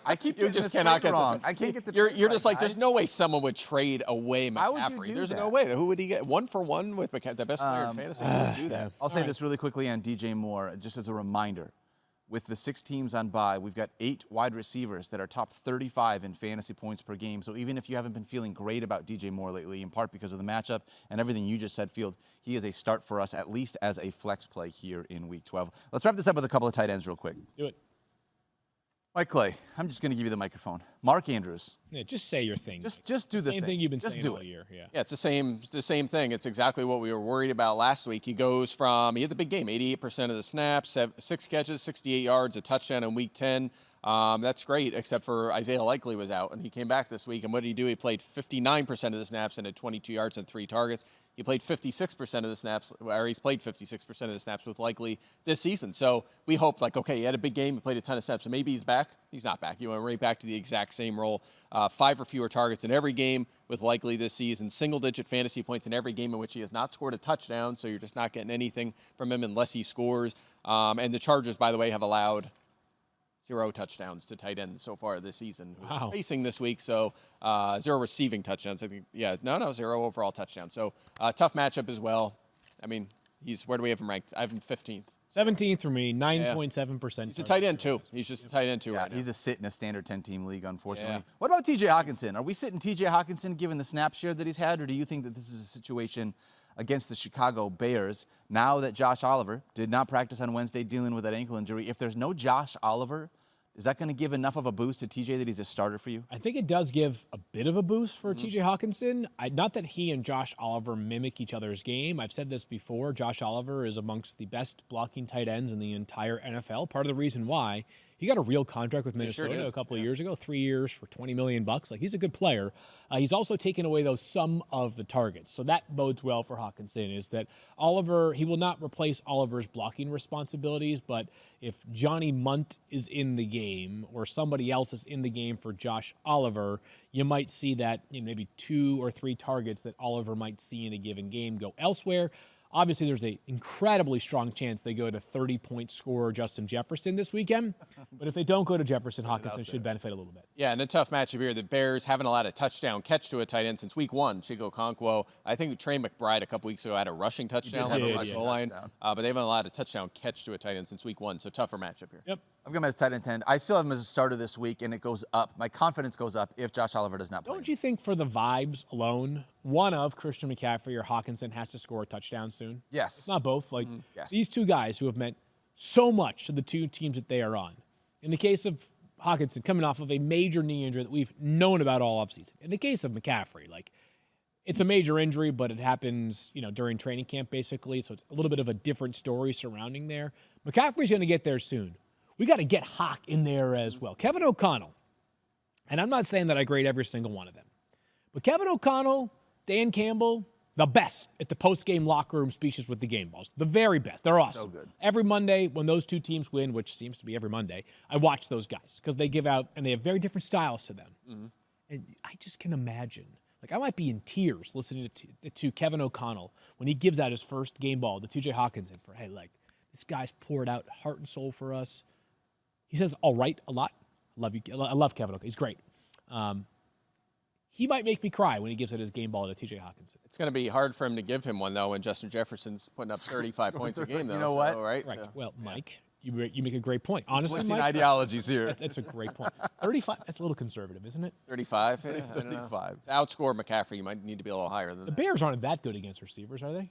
I keep getting this cannot get wrong. this. I can't get the You're trade just right, like, guys. there's no way someone would trade away McCaffrey. Why would you do There's that? no way. Who would he get? 1-for-1 with the best player in fantasy? Who would do that? I'll say this really quickly on DJ Moore, just as a reminder. With the 6 teams on bye, we've got 8 wide receivers that are top 35 in fantasy points per game. So even if you haven't been feeling great about DJ Moore lately, in part because of the matchup and everything you just said, Field, he is a start for us, at least as a flex play here in Week 12. Let's wrap this up with a couple of tight ends real quick. Do it. Mike Clay, I'm just going to give you the microphone. Mark Andrews. Yeah, just say your thing. Just do the same thing. thing you've been just saying do all it. year. Yeah. Yeah, it's the same thing. It's exactly what we were worried about last week. He goes from, he had the big game, 88% of the snaps, 6 catches, 68 yards, a touchdown in Week 10. That's great, except for Isaiah Likely was out, and he came back this week. And what did he do? He played 59% of the snaps and had 22 yards and 3 targets. He played 56% of the snaps, or he's played 56% of the snaps with Likely this season. So we hoped, like, okay, he had a big game, he played a ton of snaps, so maybe he's back. He's not back. You went right back to the exact same role. 5 or fewer targets in every game with Likely this season. Single-digit fantasy points in every game in which he has not scored a touchdown, so you're just not getting anything from him unless he scores. And the Chargers, by the way, have allowed 0 touchdowns to tight ends so far this season. Wow. Facing this week, so 0 receiving touchdowns. I think, 0 overall touchdowns. So tough matchup as well. I mean, where do we have him ranked? I have him 15th. 17th for me, 9.7%. He's a tight end too. He's just a tight end too right now. He's a sit in a standard 10-team league, unfortunately. Yeah. What about T.J. Hockenson? Are we sitting T.J. Hockenson given the snap share that he's had, or do you think that this is a situation against the Chicago Bears now that Josh Oliver did not practice on Wednesday dealing with that ankle injury? If there's no Josh Oliver, is that going to give enough of a boost to TJ that he's a starter for you? I think it does give a bit of a boost for TJ Hockenson. Not that he and Josh Oliver mimic each other's game. I've said this before. Josh Oliver is amongst the best blocking tight ends in the entire NFL. Part of the reason why he got a real contract with Minnesota a couple of years ago, 3 years for $20 million. Like, he's a good player. He's also taken away, though, some of the targets. So that bodes well for Hockenson, is that Oliver, he will not replace Oliver's blocking responsibilities, but if Johnny Munt is in the game or somebody else is in the game for Josh Oliver, you might see that maybe 2 or 3 targets that Oliver might see in a given game go elsewhere. Obviously, there's an incredibly strong chance they go to 30-point scorer Justin Jefferson this weekend. But if they don't go to Jefferson, Hockenson should benefit a little bit. Yeah, and a tough matchup here. The Bears haven't allowed a touchdown catch to a tight end since week 1. Chico Okonkwo. I think Trey McBride a couple weeks ago had a rushing touchdown. He did on have the a goal line, touchdown. but they haven't allowed a touchdown catch to a tight end since week 1. So tougher matchup here. Yep. I've got him as tight end 10. I still have him as a starter this week, and it goes up. My confidence goes up if Josh Oliver does not play. Don't you think for the vibes alone, one of Christian McCaffrey or Hockenson has to score a touchdown soon? Yes. It's not both. Like, Yes. these two guys who have meant so much to the two teams that they are on. In the case of Hockenson, coming off of a major knee injury that we've known about all offseason. In the case of McCaffrey, like, it's a major injury, but it happens, during training camp, basically. So it's a little bit of a different story surrounding there. McCaffrey's going to get there soon. We got to get Hock in there as well. Kevin O'Connell, and I'm not saying that I grade every single one of them, but Kevin O'Connell, Dan Campbell, the best at the post-game locker room speeches with the game balls. The very best. They're awesome. So good. Every Monday when those two teams win, which seems to be every Monday, I watch those guys because they give out, and they have very different styles to them. And I just can imagine. Like, I might be in tears listening to Kevin O'Connell when he gives out his first game ball to TJ Hockenson for, hey, like, this guy's poured out heart and soul for us. He says all right a lot. I love Kevin O'Connell. He's great. He might make me cry when he gives out his game ball to TJ Hockenson. It's going to be hard for him to give him one, though, when Justin Jefferson's putting up 35 points a game, though. You know what? So, right? Right. So, Well, Mike, you make a great point. Honestly, Conflicting Mike, ideologies here. that's a great point. 35, that's a little conservative, isn't it? 35? Yeah, I don't know. 35. To outscore McCaffrey, you might need to be a little higher than The that. Bears aren't that good against receivers, are they?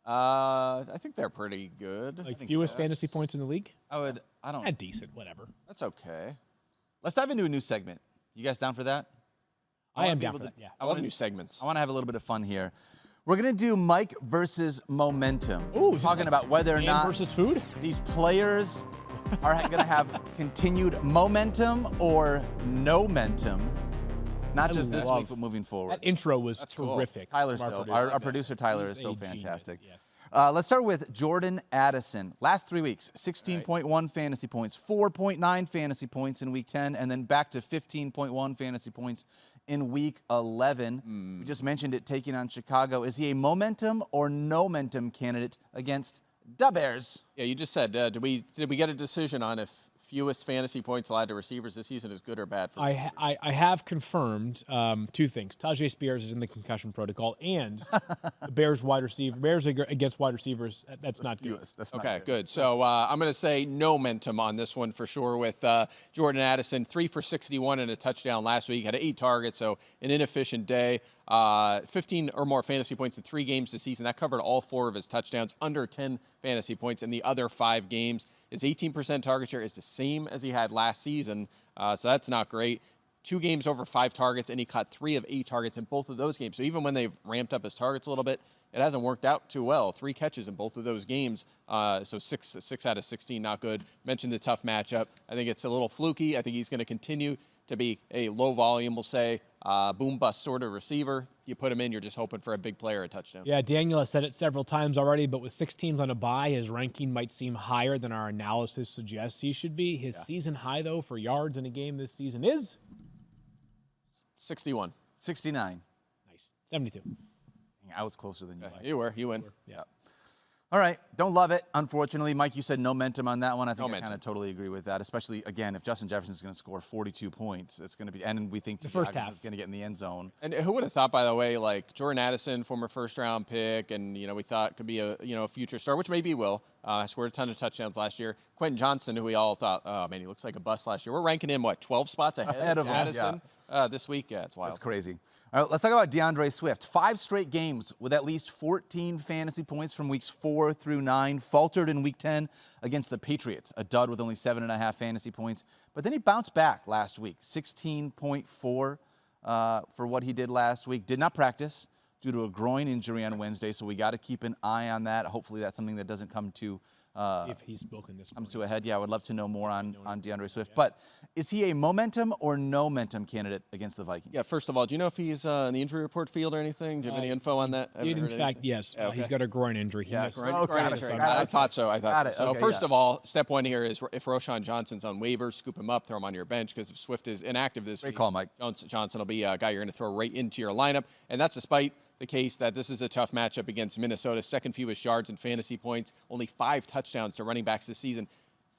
I think they're pretty good. Like, fewest fantasy points in the league? I don't. Decent, whatever. That's okay. Let's dive into a new segment. You guys down for that? I am wanna be down able for to- that, yeah. I love new segments. I want to have a little bit of fun here. We're going to do Mike versus momentum. Ooh, talking about whether or Man not versus food? these players are going to have continued momentum or no momentum. Not just this love- week, but moving forward. That intro was cool. terrific. Tyler's from dope. producer. Our producer Tyler He's is so a genius, fantastic. yes. Let's start with Jordan Addison. Last 3 weeks, 16.1 fantasy points, 4.9 fantasy points in week 10, and then back to 15.1 fantasy points in week 11. We just mentioned it, taking on Chicago. Is he a momentum or no momentum candidate against the Bears? Yeah, you just said, did we get a decision on if fewest fantasy points allowed to receivers this season is good or bad for I have confirmed two things. Tajay Spears is in the concussion protocol, and the Bears against wide receivers, that's not good. That's not Okay, good. So I'm going to say no momentum on this one for sure with Jordan Addison. 3 for 61 and a touchdown last week. Had 8 targets, so an inefficient day. 15 or more fantasy points in 3 games this season. That covered all 4 of his touchdowns. Under 10 fantasy points in the other 5 games. His 18% target share is the same as he had last season, so that's not great. 2 games over 5 targets, and he caught 3 of 8 targets in both of those games. So even when they've ramped up his targets a little bit, it hasn't worked out too well. 3 catches in both of those games, so 6 out of 16, not good. Mentioned the tough matchup. I think it's a little fluky. I think he's going to continue to be a low volume, we'll say, boom bust sort of receiver. You put him in, you're just hoping for a big player, a touchdown. Yeah, Daniel has said it several times already, but with 6 teams on a bye, his ranking might seem higher than our analysis suggests he should be. His season high, though, for yards in a game this season is 61. 69. nice, 72. I was closer than you. You were. You win. Yeah. All right. Don't love it, unfortunately. Mike, you said no momentum on that one. I think I Momentum. kind of totally agree with that, especially, again, if Justin Jefferson is going to score 42 points, it's going to be, and we think The first half is going to get in the end zone. And who would have thought, by the way, like Jordan Addison, former first-round pick, and we thought could be a future star, which maybe he will. Scored a ton of touchdowns last year. Quentin Johnson, who we all thought, oh man, he looks like a bust last year. We're ranking him 12 spots ahead of him, Addison this week. Yeah, it's wild. That's crazy. All right, let's talk about DeAndre Swift. 5 straight games with at least 14 fantasy points from weeks 4 through 9. Faltered in week 10 against the Patriots, a dud with only 7.5 fantasy points. But then he bounced back last week, 16.4 for what he did last week. Did not practice due to a groin injury on Wednesday, so we got to keep an eye on that. Hopefully that's something that doesn't come to If he's spoken this comes morning. to a head. Yeah, I would love to know more on DeAndre Swift. But is he a momentum or no momentum candidate against the Vikings? Yeah, first of all, do you know if he's in the injury report field or anything? Do you have any info on that? Did, in fact, yes. Yeah, okay. He's got a groin injury. He missed- Groin Okay, injury. got it. I thought so. Got it. So Okay, first yeah. of all, step one here is if Roshan Johnson's on waivers, scoop him up, throw him on your bench, because if Swift is inactive this Great week, call, Mike. Johnson will be a guy you're going to throw right into your lineup, and that's despite the case that this is a tough matchup against Minnesota. Second fewest yards and fantasy points, only 5 touchdowns to running backs this season.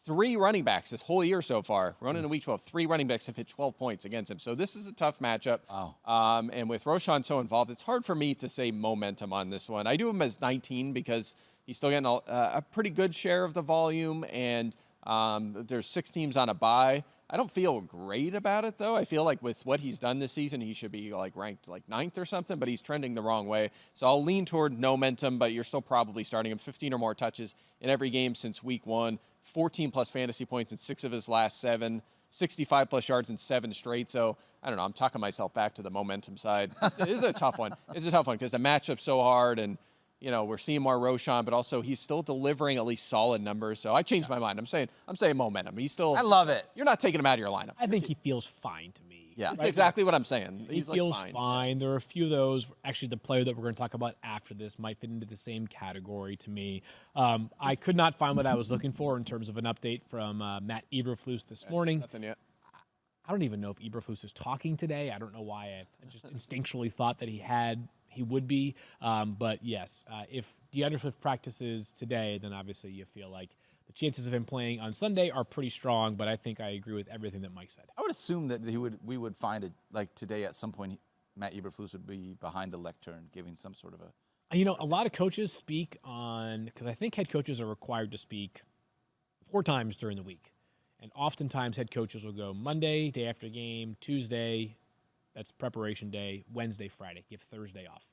3 running backs this whole year so far. Running in week 12, 3 running backs have hit 12 points against him. So this is a tough matchup. Wow. And with Roshan so involved, it's hard for me to say momentum on this one. I do him as 19 because he's still getting a pretty good share of the volume, and there's 6 teams on a bye. I don't feel great about it, though. I feel like with what he's done this season, he should be ranked 9th or something, but he's trending the wrong way. So I'll lean toward no momentum, but you're still probably starting him. 15 or more touches in every game since week 1. 14-plus fantasy points in 6 of his last 7. 65-plus yards in 7 straight. So, I don't know. I'm talking myself back to the momentum side. It is a tough one. It's a tough one because the matchup's so hard, and we're seeing more Roshan, but also he's still delivering at least solid numbers. So I changed my mind. I'm saying momentum. He's still. I love it. You're not taking him out of your lineup. I think he feels fine to me. Yeah. That's exactly what I'm saying. He He's feels fine. fine. There are a few of those. Actually, the player that we're going to talk about after this might fit into the same category to me. I could not find what I was looking for in terms of an update from Matt Eberflus this morning. Nothing yet. I don't even know if Eberflus is talking today. I don't know why. I just instinctually thought that he would be. But yes, if DeAndre Swift practices today, then obviously you feel like the chances of him playing on Sunday are pretty strong. But I think I agree with everything that Mike said. I would assume that we would find it today at some point. Matt Eberflus would be behind the lectern, giving some sort of a. A lot of coaches speak on, because I think head coaches are required to speak 4 times during the week. And oftentimes head coaches will go Monday, day after game, Tuesday, that's preparation day, Wednesday, Friday, give Thursday off.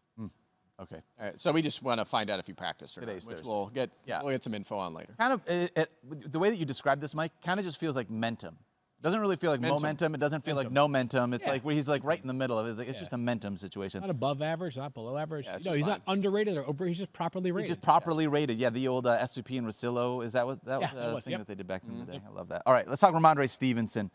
Okay. All right, so we just want to find out if he practiced or Today's not, which Thursday. we'll get some info on later. Kind of the way that you described this, Mike, kind of just feels like momentum. It doesn't really feel like momentum. It doesn't feel like no momentum. It's like where he's right in the middle of it. It's just a momentum situation. Not above average, not below average. Yeah, He's not underrated or over. He's just properly rated. He's just properly rated. Yeah, the old SVP and Rosillo. Is that what that was the thing that they did back in the day? I love that. All right, let's talk Ramondre Stevenson.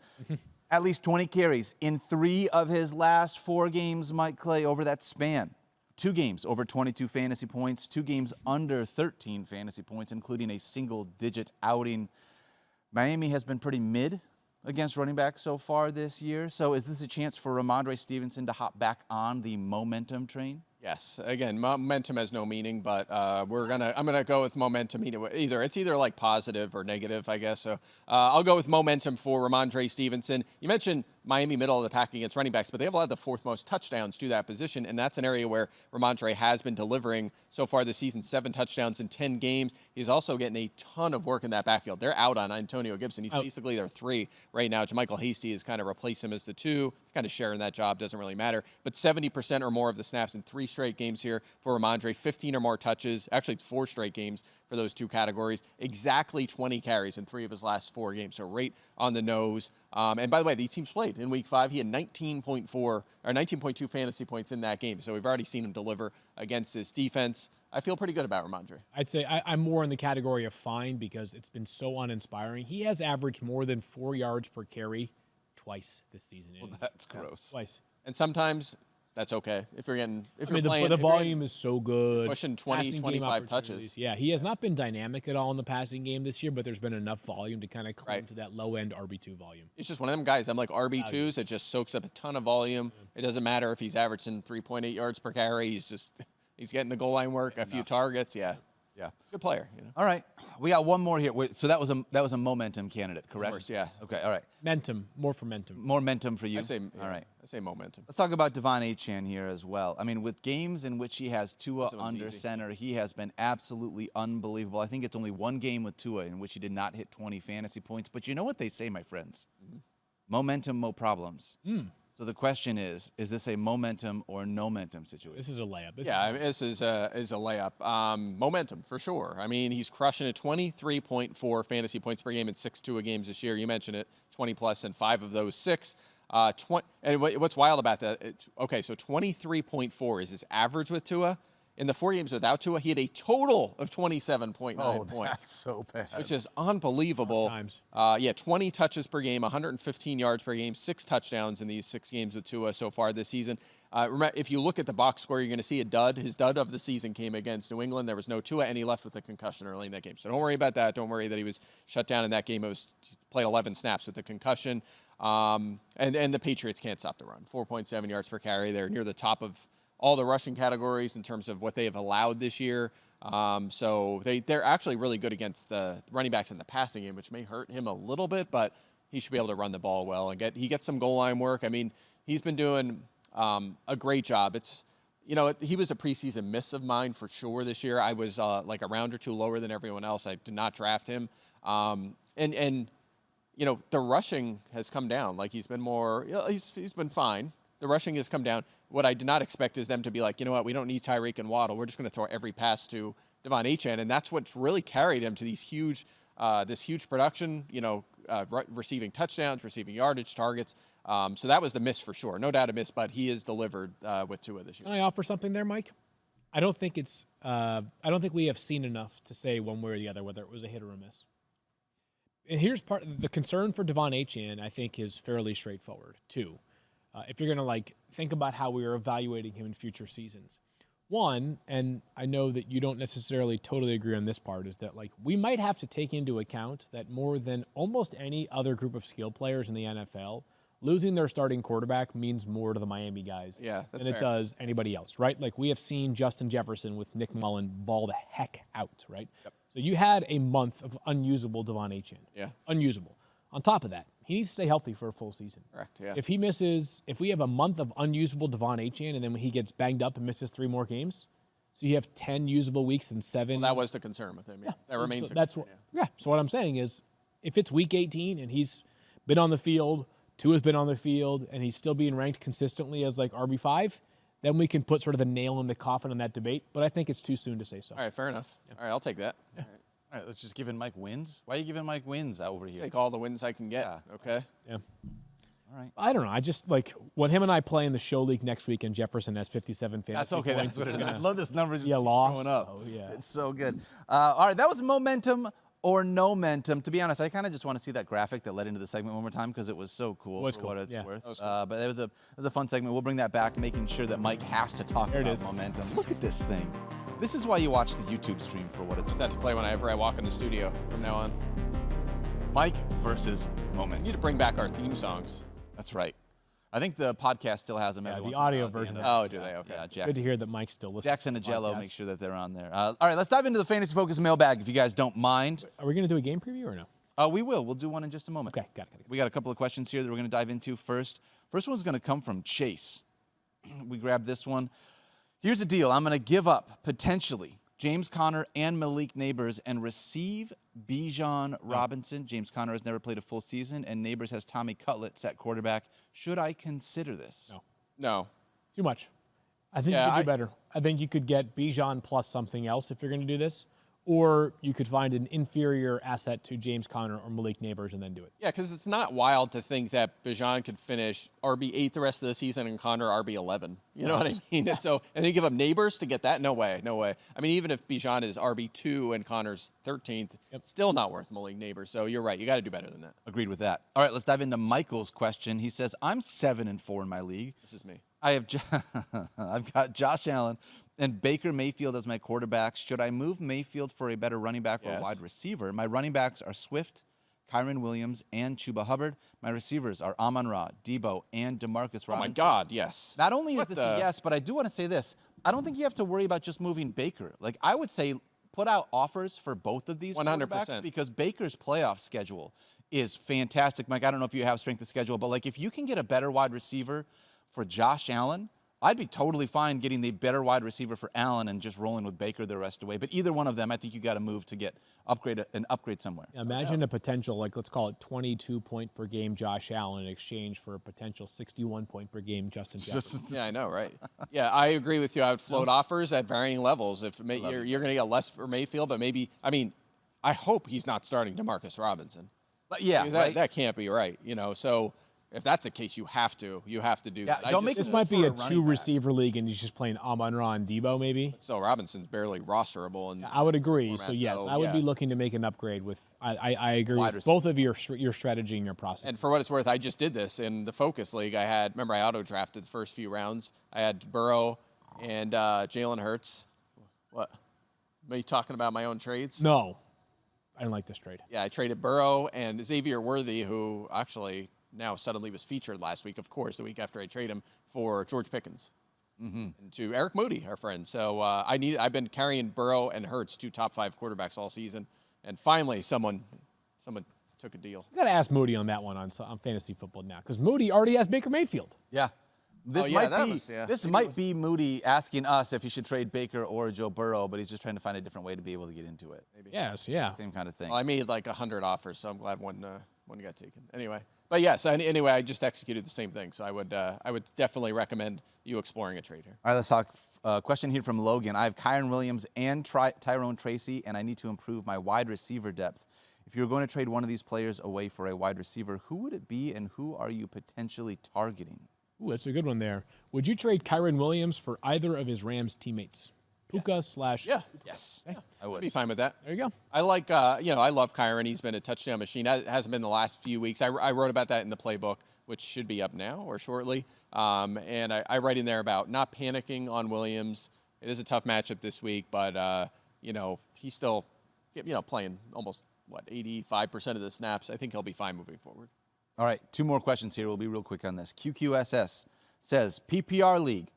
At least 20 carries in 3 of his last 4 games, Mike Clay, over that span. 2 games over 22 fantasy points, 2 games under 13 fantasy points, including a single-digit outing. Miami has been pretty mid against running back so far this year. So is this a chance for Ramondre Stevenson to hop back on the momentum train? Yes. Again, momentum has no meaning, but I'm gonna go with momentum. It's either like positive or negative, I guess. So I'll go with momentum for Ramondre Stevenson. You mentioned Miami middle of the pack against running backs, but they have allowed the 4th most touchdowns to that position, and that's an area where Ramondre has been delivering so far this season. 7 touchdowns in 10 games. He's also getting a ton of work in that backfield. They're out on Antonio Gibson. He's basically their 3 right now. JaMychal Hasty has kind of replaced him as the 2, kind of sharing that job. Doesn't really matter. But 70% or more of the snaps in 3 straight games here for Ramondre. 15 or more touches. Actually, it's 4 straight games for those 2 categories. Exactly 20 carries in 3 of his last 4 games. So right on the nose. And by the way, these teams played in week 5. He had 19.2 fantasy points in that game. So we've already seen him deliver against this defense. I feel pretty good about Ramondre. I'd say I'm more in the category of fine because it's been so uninspiring. He has averaged more than 4 yards per carry twice this season. Well, that's gross. Twice. And sometimes that's okay. If you're getting, if I you're mean, playing, the if you're volume is so good. pushing 20, Passing game 25 opportunities. touches. Yeah, he has not been dynamic at all in the passing game this year, but there's been enough volume to kind of cling Right. to that low-end RB2 volume. He's just one of them guys. I'm like RB2s. It just soaks up a ton of volume. It doesn't matter if he's averaging 3.8 yards per carry. He's getting the goal line work, a few targets. Yeah. Yeah. Good player. You know? All right. We got one more here. Wait, so that was a momentum candidate, correct? Of course, yeah. Okay. All right. More for momentum. More momentum for you. All right. I say momentum. Let's talk about Devon Achane here as well. I mean, with games in which he has Tua This one's under easy. center, he has been absolutely unbelievable. I think it's only one game with Tua in which he did not hit 20 fantasy points. But you know what they say, my friends? Momentum, mo problems. So the question is this a momentum or no momentum situation? This is a layup. This is a layup. Momentum for sure. I mean, he's crushing it. 23.4 fantasy points per game in 6 Tua games this year. You mentioned it, 20 plus, and 5 of those 6. And what's wild about that? So 23.4 is his average with Tua. In the 4 games without Tua, he had a total of 27.9 points. That's so bad. Which is unbelievable. Times. 20 touches per game, 115 yards per game, 6 touchdowns in these 6 games with Tua so far this season. Remember, if you look at the box score, you're going to see a dud. His dud of the season came against New England. There was no Tua, and he left with a concussion early in that game. So don't worry about that. Don't worry that he was shut down in that game. He played 11 snaps with the concussion. And the Patriots can't stop the run. 4.7 yards per carry. They're near the top of all the rushing categories in terms of what they have allowed this year. So they're actually really good against the running backs in the passing game, which may hurt him a little bit, but he should be able to run the ball well and he gets some goal line work. I mean, he's been doing a great job. He was a preseason miss of mine for sure this year. I was like a round or two lower than everyone else. I did not draft him. The rushing has come down. Like he's been he's been fine. The rushing has come down. What I did not expect is them to be like, you know what, we don't need Tyreek and Waddle. We're just going to throw every pass to Devon Achane, and that's what's really carried him to this huge production. Receiving touchdowns, receiving yardage, targets. So that was the miss for sure, no doubt a miss. But he is delivered with Tua this year. Can I offer something there, Mike? I don't think we have seen enough to say one way or the other whether it was a hit or a miss. And here's the concern for Devon Achane, I think, is fairly straightforward too. If you're going to think about how we are evaluating him in future seasons. One, and I know that you don't necessarily totally agree on this part, is that we might have to take into account that more than almost any other group of skill players in the NFL, losing their starting quarterback means more to the Miami guys than it does anybody else, right? We have seen Justin Jefferson with Nick Mullen ball the heck out, right? Yep. So you had a month of unusable Devon Achane. Yeah. Unusable. On top of that, he needs to stay healthy for a full season. Correct, yeah. If we have a month of unusable Devon Achane and then when he gets banged up and misses 3 more games, so you have 10 usable weeks and 7. Well, that was the concern with him. Yeah. That remains. So what I'm saying is, if it's week 18 and he's been on the field, Tua's been on the field, and he's still being ranked consistently as RB5, then we can put sort of the nail in the coffin on that debate. But I think it's too soon to say so. All right, fair enough. Yeah. All right, I'll take that. Yeah. All right, let's just give Mike wins. Why are you giving Mike wins over here? Take all the wins I can get. Yeah. Okay. Yeah. All right. I don't know. I just when him and I play in the show league next week and Jefferson has 57 fantasy That's okay. points. That's what it is. I love this number just keeps lost. going up. Oh, yeah. It's so good. All right, that was momentum or no momentum. To be honest, I kind of just want to see that graphic that led into the segment one more time because it was so cool for what it's worth. Cool. But it was a fun segment. We'll bring that back, making sure that Mike has to talk about momentum. Look at this thing. This is why you watch the YouTube stream for what it's worth. That to play whenever I walk in the studio from now on. Mike versus momentum. We need to bring back our theme songs. That's right. I think the podcast still has them. Yeah, every the once in a audio while version. Oh, do they? Okay. Yeah, Jack. Good to hear that Mike still listens. Jackson and to the Jello, podcast. make sure that they're on there. All right, let's dive into the Fantasy Focus mailbag if you guys don't mind. Are we going to do a game preview or no? We will. We'll do one in just a moment. Okay, got it. We got a couple of questions here that we're going to dive into first. First one's going to come from Chase. We grabbed this one. Here's the deal. I'm going to give up, potentially, James Conner and Malik Neighbors and receive Bijan Robinson. James Conner has never played a full season, and Neighbors has Tommy Cutlets at quarterback. Should I consider this? No. Too much. I think you could do better. I think you could get Bijan plus something else if you're going to do this. or you could find an inferior asset to James Conner or Malik Neighbors and then do it. Yeah, because it's not wild to think that Bijan could finish RB8 the rest of the season and Conner RB11. You know what I mean? And so, and then give up Neighbors to get that? No way, no way. I mean, even if Bijan is RB2 and Conner's 13th, still not worth Malik Neighbors. So you're right. You got to do better than that. Agreed with that. All right, let's dive into Michael's question. He says, I'm 7-4 in my league. This is me. I've got Josh Allen and Baker Mayfield as my quarterbacks. Should I move Mayfield for a better running back or wide receiver? My running backs are Swift, Kyron Williams, and Chuba Hubbard. My receivers are Amon-Ra, Debo, and DeMarcus Robinson. Oh, my God, yes. Not only is this a yes, but I do want to say this. I don't think you have to worry about just moving Baker. Like, I would say put out offers for both of these 100%. quarterbacks because Baker's playoff schedule is fantastic. Mike, I don't know if you have strength of schedule, but, like, if you can get a better wide receiver for Josh Allen, I'd be totally fine getting the better wide receiver for Allen and just rolling with Baker the rest of the way. But either one of them, I think you got to move to get an upgrade somewhere. Imagine a potential, like, let's call it 22 point per game Josh Allen in exchange for a potential 61 point per game Justin Jefferson. Yeah, I know, right? Yeah, I agree with you. I would float offers at varying levels. If you're going to get less for Mayfield, but maybe, I mean, I hope he's not starting DeMarcus Robinson. But yeah, right? that can't be right, you know. So if that's the case, you have to do that. Don't make This might be a two-receiver league, and he's just playing Amon-Ra and Debo, maybe. So Robinson's barely rosterable. And I would agree. So yes, I would be looking to make an upgrade with. I agree with both of your strategy and your process. And for what it's worth, I just did this in the Focus League. I auto drafted the first few rounds. I had Burrow and Jalen Hurts. What? Am I talking about my own trades? No, I didn't like this trade. Yeah, I traded Burrow and Xavier Worthy, who actually now suddenly was featured last week, of course, the week after I traded him, for George Pickens. And to Eric Moody, our friend. So I've been carrying Burrow and Hurts, 2 top 5 quarterbacks all season, and finally someone took a deal. You got to ask Moody on that one on Fantasy Football Now, because Moody already has Baker Mayfield. Yeah. This might be Moody asking us if he should trade Baker or Joe Burrow, but he's just trying to find a different way to be able to get into it. Maybe. Yes, yeah. Same kind of thing. Well, I made like 100 offers, so I'm glad one got taken. Anyway, but yes, anyway, I just executed the same thing, so I would definitely recommend you exploring a trade here. All right, let's talk. Question here from Logan. I have Kyron Williams and Tyrone Tracy, and I need to improve my wide receiver depth. If you were going to trade one of these players away for a wide receiver, who would it be, and who are you potentially targeting? Ooh, that's a good one there. Would you trade Kyron Williams for either of his Rams teammates? Puka / Yes. Okay. I would. I'd be fine with that. There you go. I like, I love Kyron. He's been a touchdown machine. It hasn't been the last few weeks. I wrote about that in the playbook, which should be up now or shortly. And I write in there about not panicking on Williams. It is a tough matchup this week, but, he's still, playing almost, 85% of the snaps. I think he'll be fine moving forward. All right, 2 more questions here. We'll be real quick on this. QQSS says, PPR League,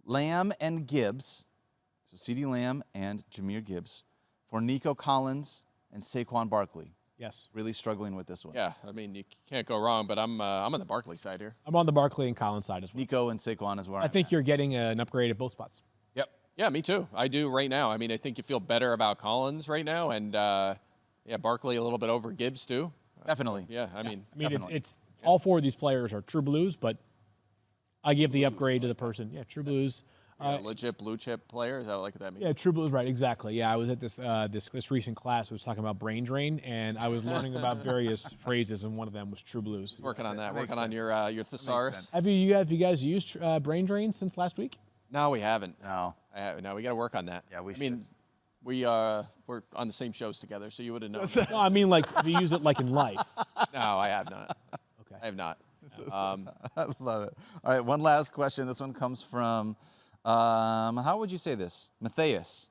Lamb and Gibbs, so CeeDee Lamb and Jahmyr Gibbs, for Nico Collins and Saquon Barkley. Yes. Really struggling with this one. Yeah, I mean, you can't go wrong, but I'm on the Barkley side here. I'm on the Barkley and Collins side as well. Nico and Saquon as well. I think you're getting an upgrade at both spots. Yep. Yeah, me too. I do right now. I mean, I think you feel better about Collins right now, and Barkley a little bit over Gibbs too. Definitely. Yeah, I mean, it's all 4 of these players are true blues, but I give the upgrade to the person. Yeah, true blues. Legit blue chip players. I like what that means. Yeah, true blues, right? Exactly. Yeah, I was at this recent class. I was talking about brain drain, and I was learning about various phrases, and one of them was true blues. Working on that. Working on your thesaurus. Have you guys used brain drain since last week? No, we haven't. No. No, we got to work on that. Yeah, we should. I mean, we're on the same shows together, so you would have known. No, I mean, like, if you use it like in life. No, I have not. Okay. I have not. I love it. All right, one last question. This one comes from, how would you say this? Matthias,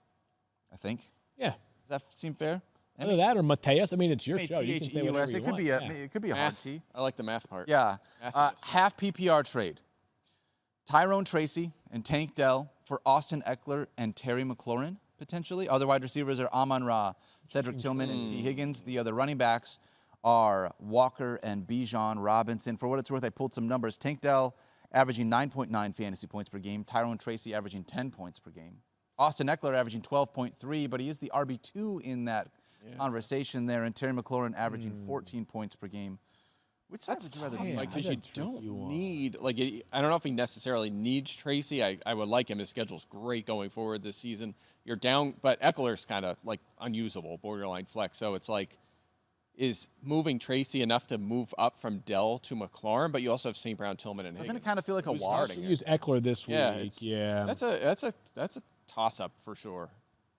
I think. Yeah. Does that seem fair? Either that or Mateus. I mean, it's your show. You can say whatever you It could want. be it could be a hard Math. T. I like the math part. Yeah. Math. Half PPR trade. Tyrone Tracy and Tank Dell for Austin Ekeler and Terry McLaurin, potentially. Other wide receivers are Amon-Ra, Cedric Tillman, and T. Higgins. The other running backs are Walker and Bijan Robinson. For what it's worth, I pulled some numbers. Tank Dell averaging 9.9 fantasy points per game. Tyrone Tracy averaging 10 points per game. Austin Ekeler averaging 12.3, but he is the RB2 in that conversation there. And Terry McLaurin averaging 14 points per game. Which side would you rather be? Like, because you don't need, like, I don't know if he necessarily needs Tracy. I would like him. His schedule's great going forward this season. You're down, but Ekeler's kind of, like, unusable, borderline flex. So it's like, is moving Tracy enough to move up from Dell to McLaurin? But you also have St. Brown, Tillman, and Higgins. Doesn't it kind of feel like a wash? Use Ekeler this week. Yeah. That's a toss-up for sure.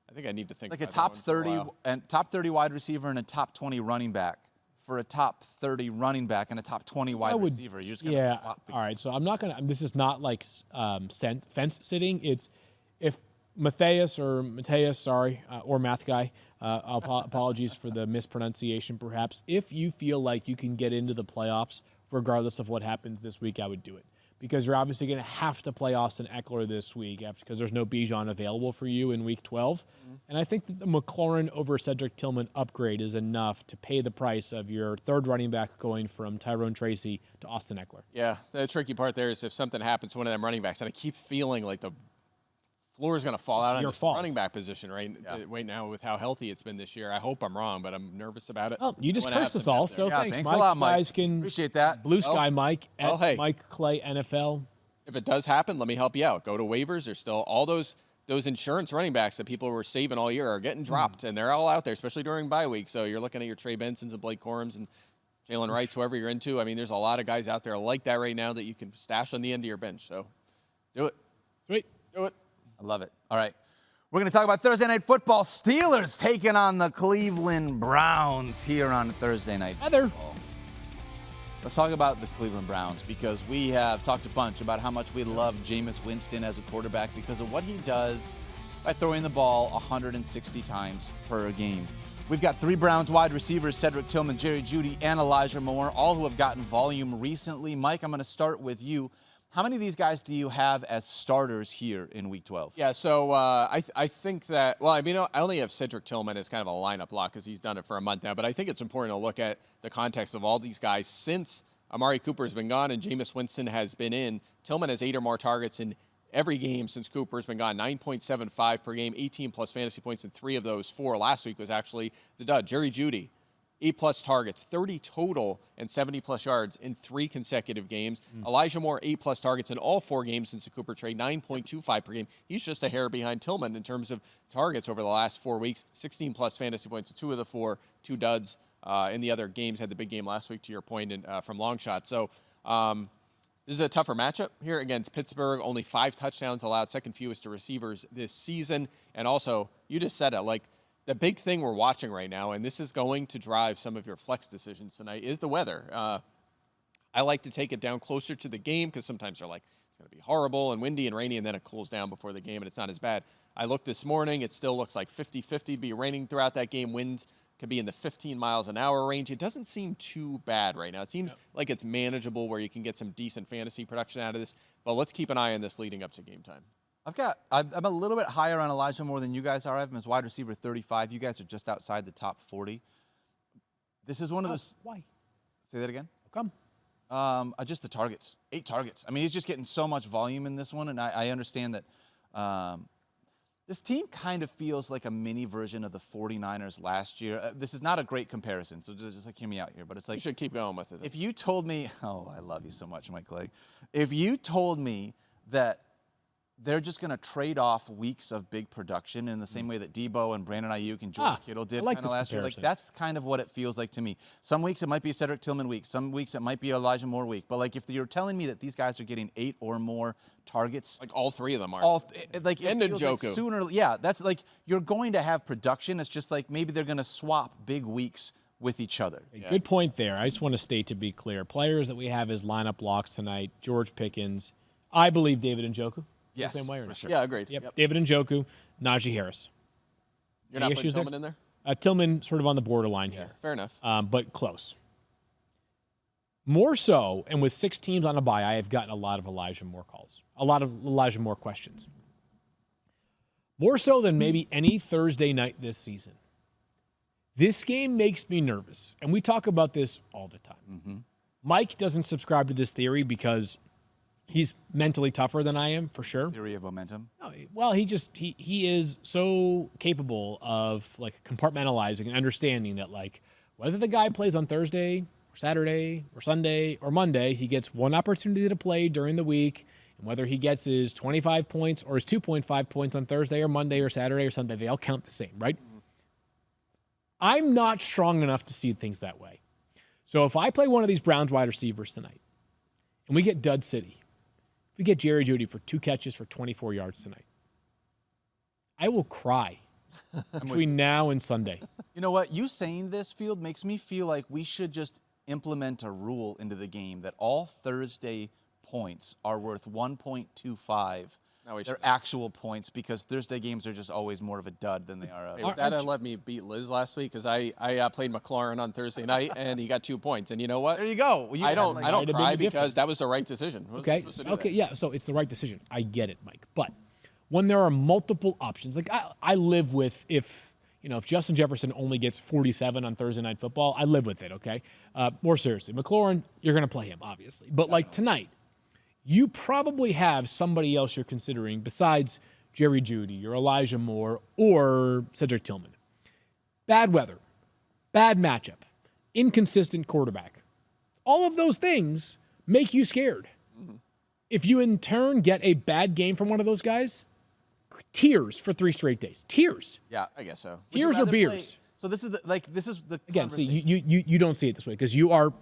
I think I need to think like a about top 30 and top 30 wide receiver and a top 20 running back. For a top 30 running back and a top 20 wide receiver, you're just gonna all right. So I'm not gonna. This is not like fence sitting. It's if Mateus, or Math Guy. Apologies for the mispronunciation, perhaps. If you feel like you can get into the playoffs regardless of what happens this week, I would do it. Because you're obviously going to have to play Austin Ekeler this week because there's no Bijan available for you in Week 12. Mm-hmm. And I think that the McLaurin over Cedric Tillman upgrade is enough to pay the price of your third running back going from Tyrone Tracy to Austin Ekeler. Yeah, the tricky part there is if something happens to one of them running backs, and I keep feeling like the floor is going to fall out on your running back position right now with how healthy it's been this year. I hope I'm wrong, but I'm nervous about it. Oh, you just cursed us all, so thanks Mike. A lot, Mike. Guys can appreciate that. Blue Sky Mike at hey. Mike Clay NFL. If it does happen, let me help you out. Go to waivers. There's still all those insurance running backs that people were saving all year are getting dropped, and they're all out there, especially during bye week. So you're looking at your Trey Bensons and Blake Corums and Jalen Wrights, whoever you're into. I mean, there's a lot of guys out there like that right now that you can stash on the end of your bench. So do it. Sweet. Do it. I love it. All right. We're going to talk about Thursday Night Football. Steelers taking on the Cleveland Browns here on Thursday Night Football. Let's talk about the Cleveland Browns because we have talked a bunch about how much we love Jameis Winston as a quarterback because of what he does by throwing the ball 160 times per game. We've got three Browns wide receivers, Cedric Tillman, Jerry Jeudy, and Elijah Moore, all who have gotten volume recently. Mike, I'm going to start with you. How many of these guys do you have as starters here in Week 12? Yeah, so I think that, well, I mean, I only have Cedric Tillman as kind of a lineup lock because he's done it for a month now, but I think it's important to look at the context of all these guys since Amari Cooper has been gone and Jameis Winston has been in. Tillman has 8 or more targets in every game since Cooper's been gone, 9.75 per game, 18-plus fantasy points in 3 of those 4. Last week was actually the dud. Jerry Jeudy, 8-plus targets, 30 total, and 70-plus yards in 3 consecutive games. Elijah Moore, 8-plus targets in all 4 games since the Cooper trade, 9.25 per game. He's just a hair behind Tillman in terms of targets over the last 4 weeks, 16-plus fantasy points in 2 of the 4, 2 duds. In the other games, had the big game last week, to your point, from long shot. So this is a tougher matchup here against Pittsburgh. Only 5 touchdowns allowed, second fewest to receivers this season. And also, you just said it, like, the big thing we're watching right now, and this is going to drive some of your flex decisions tonight, is the weather. I like to take it down closer to the game because sometimes they're like, it's going to be horrible and windy and rainy, and then it cools down before the game, and it's not as bad. I looked this morning. It still looks like 50-50 to be raining throughout that game. Winds could be in the 15 miles an hour range. It doesn't seem too bad right now. It seems like it's manageable where you can get some decent fantasy production out of this, but let's keep an eye on this leading up to game time. I'm a little bit higher on Elijah Moore than you guys are. I have him as wide receiver 35. You guys are just outside the top 40. This is one of those. Why? Say that again? How come? Just the targets. 8 targets. I mean, he's just getting so much volume in this one, and I understand that this team kind of feels like a mini version of the 49ers last year. This is not a great comparison, so just like hear me out here. But it's like You should keep going with it. If you told me, oh, I love you so much, Mike Clay. If you told me that they're just going to trade off weeks of big production in the same way that Debo and Brandon Ayuk and George Kittle did kind of last year. Like, that's kind of what it feels like to me. Some weeks it might be a Cedric Tillman week. Some weeks it might be Elijah Moore week. But, like, if you're telling me that these guys are getting 8 or more targets. Like, all 3 of them are. And Njoku. Like sooner, yeah, that's like you're going to have production. It's just like maybe they're going to swap big weeks with each other. Good point there. I just want to state, to be clear, players that we have as lineup locks tonight, George Pickens, I believe David Njoku. Yes, same way or for not? sure. Yeah, agreed. Yep. David Njoku, Najee Harris. You're not putting Tillman in there? Tillman sort of on the borderline here. Fair enough. But close. More so, and with 6 teams on a bye, I have gotten a lot of Elijah Moore calls. A lot of Elijah Moore questions. More so than maybe any Thursday night this season. This game makes me nervous, and we talk about this all the time. Mm-hmm. Mike doesn't subscribe to this theory because he's mentally tougher than I am, for sure. Theory of momentum. No, well, he is so capable of like compartmentalizing and understanding that like whether the guy plays on Thursday or Saturday or Sunday or Monday, he gets one opportunity to play during the week. And whether he gets his 25 points or his 2.5 points on Thursday or Monday or Saturday or Sunday, they all count the same, right? I'm not strong enough to see things that way. So if I play one of these Browns wide receivers tonight and we get dud city, if we get Jerry Jeudy for 2 catches for 24 yards tonight, I will cry between now and Sunday. You know what? You saying this, Field, makes me feel like we should just implement a rule into the game that all Thursday points are worth 1.25. They're actual points, because Thursday games are just always more of a dud than they are. That let me beat Liz last week, because I played McLaurin on Thursday night and he got 2 points. And you know what? There you go. Well, I don't cry because that was the right decision. Okay. Yeah. So it's the right decision. I get it, Mike. But when there are multiple options, like I live with if Justin Jefferson only gets 47 on Thursday Night Football, I live with it. Okay. More seriously, McLaurin, you're going to play him, obviously. But like tonight, you probably have somebody else you're considering besides Jerry Jeudy or Elijah Moore or Cedric Tillman. Bad weather, bad matchup, inconsistent quarterback. All of those things make you scared. Mm-hmm. If you in turn get a bad game from one of those guys, tears for 3 straight days. Tears. Yeah, I guess so. Tears or beers. So this is the again. See, you don't see it this way because you are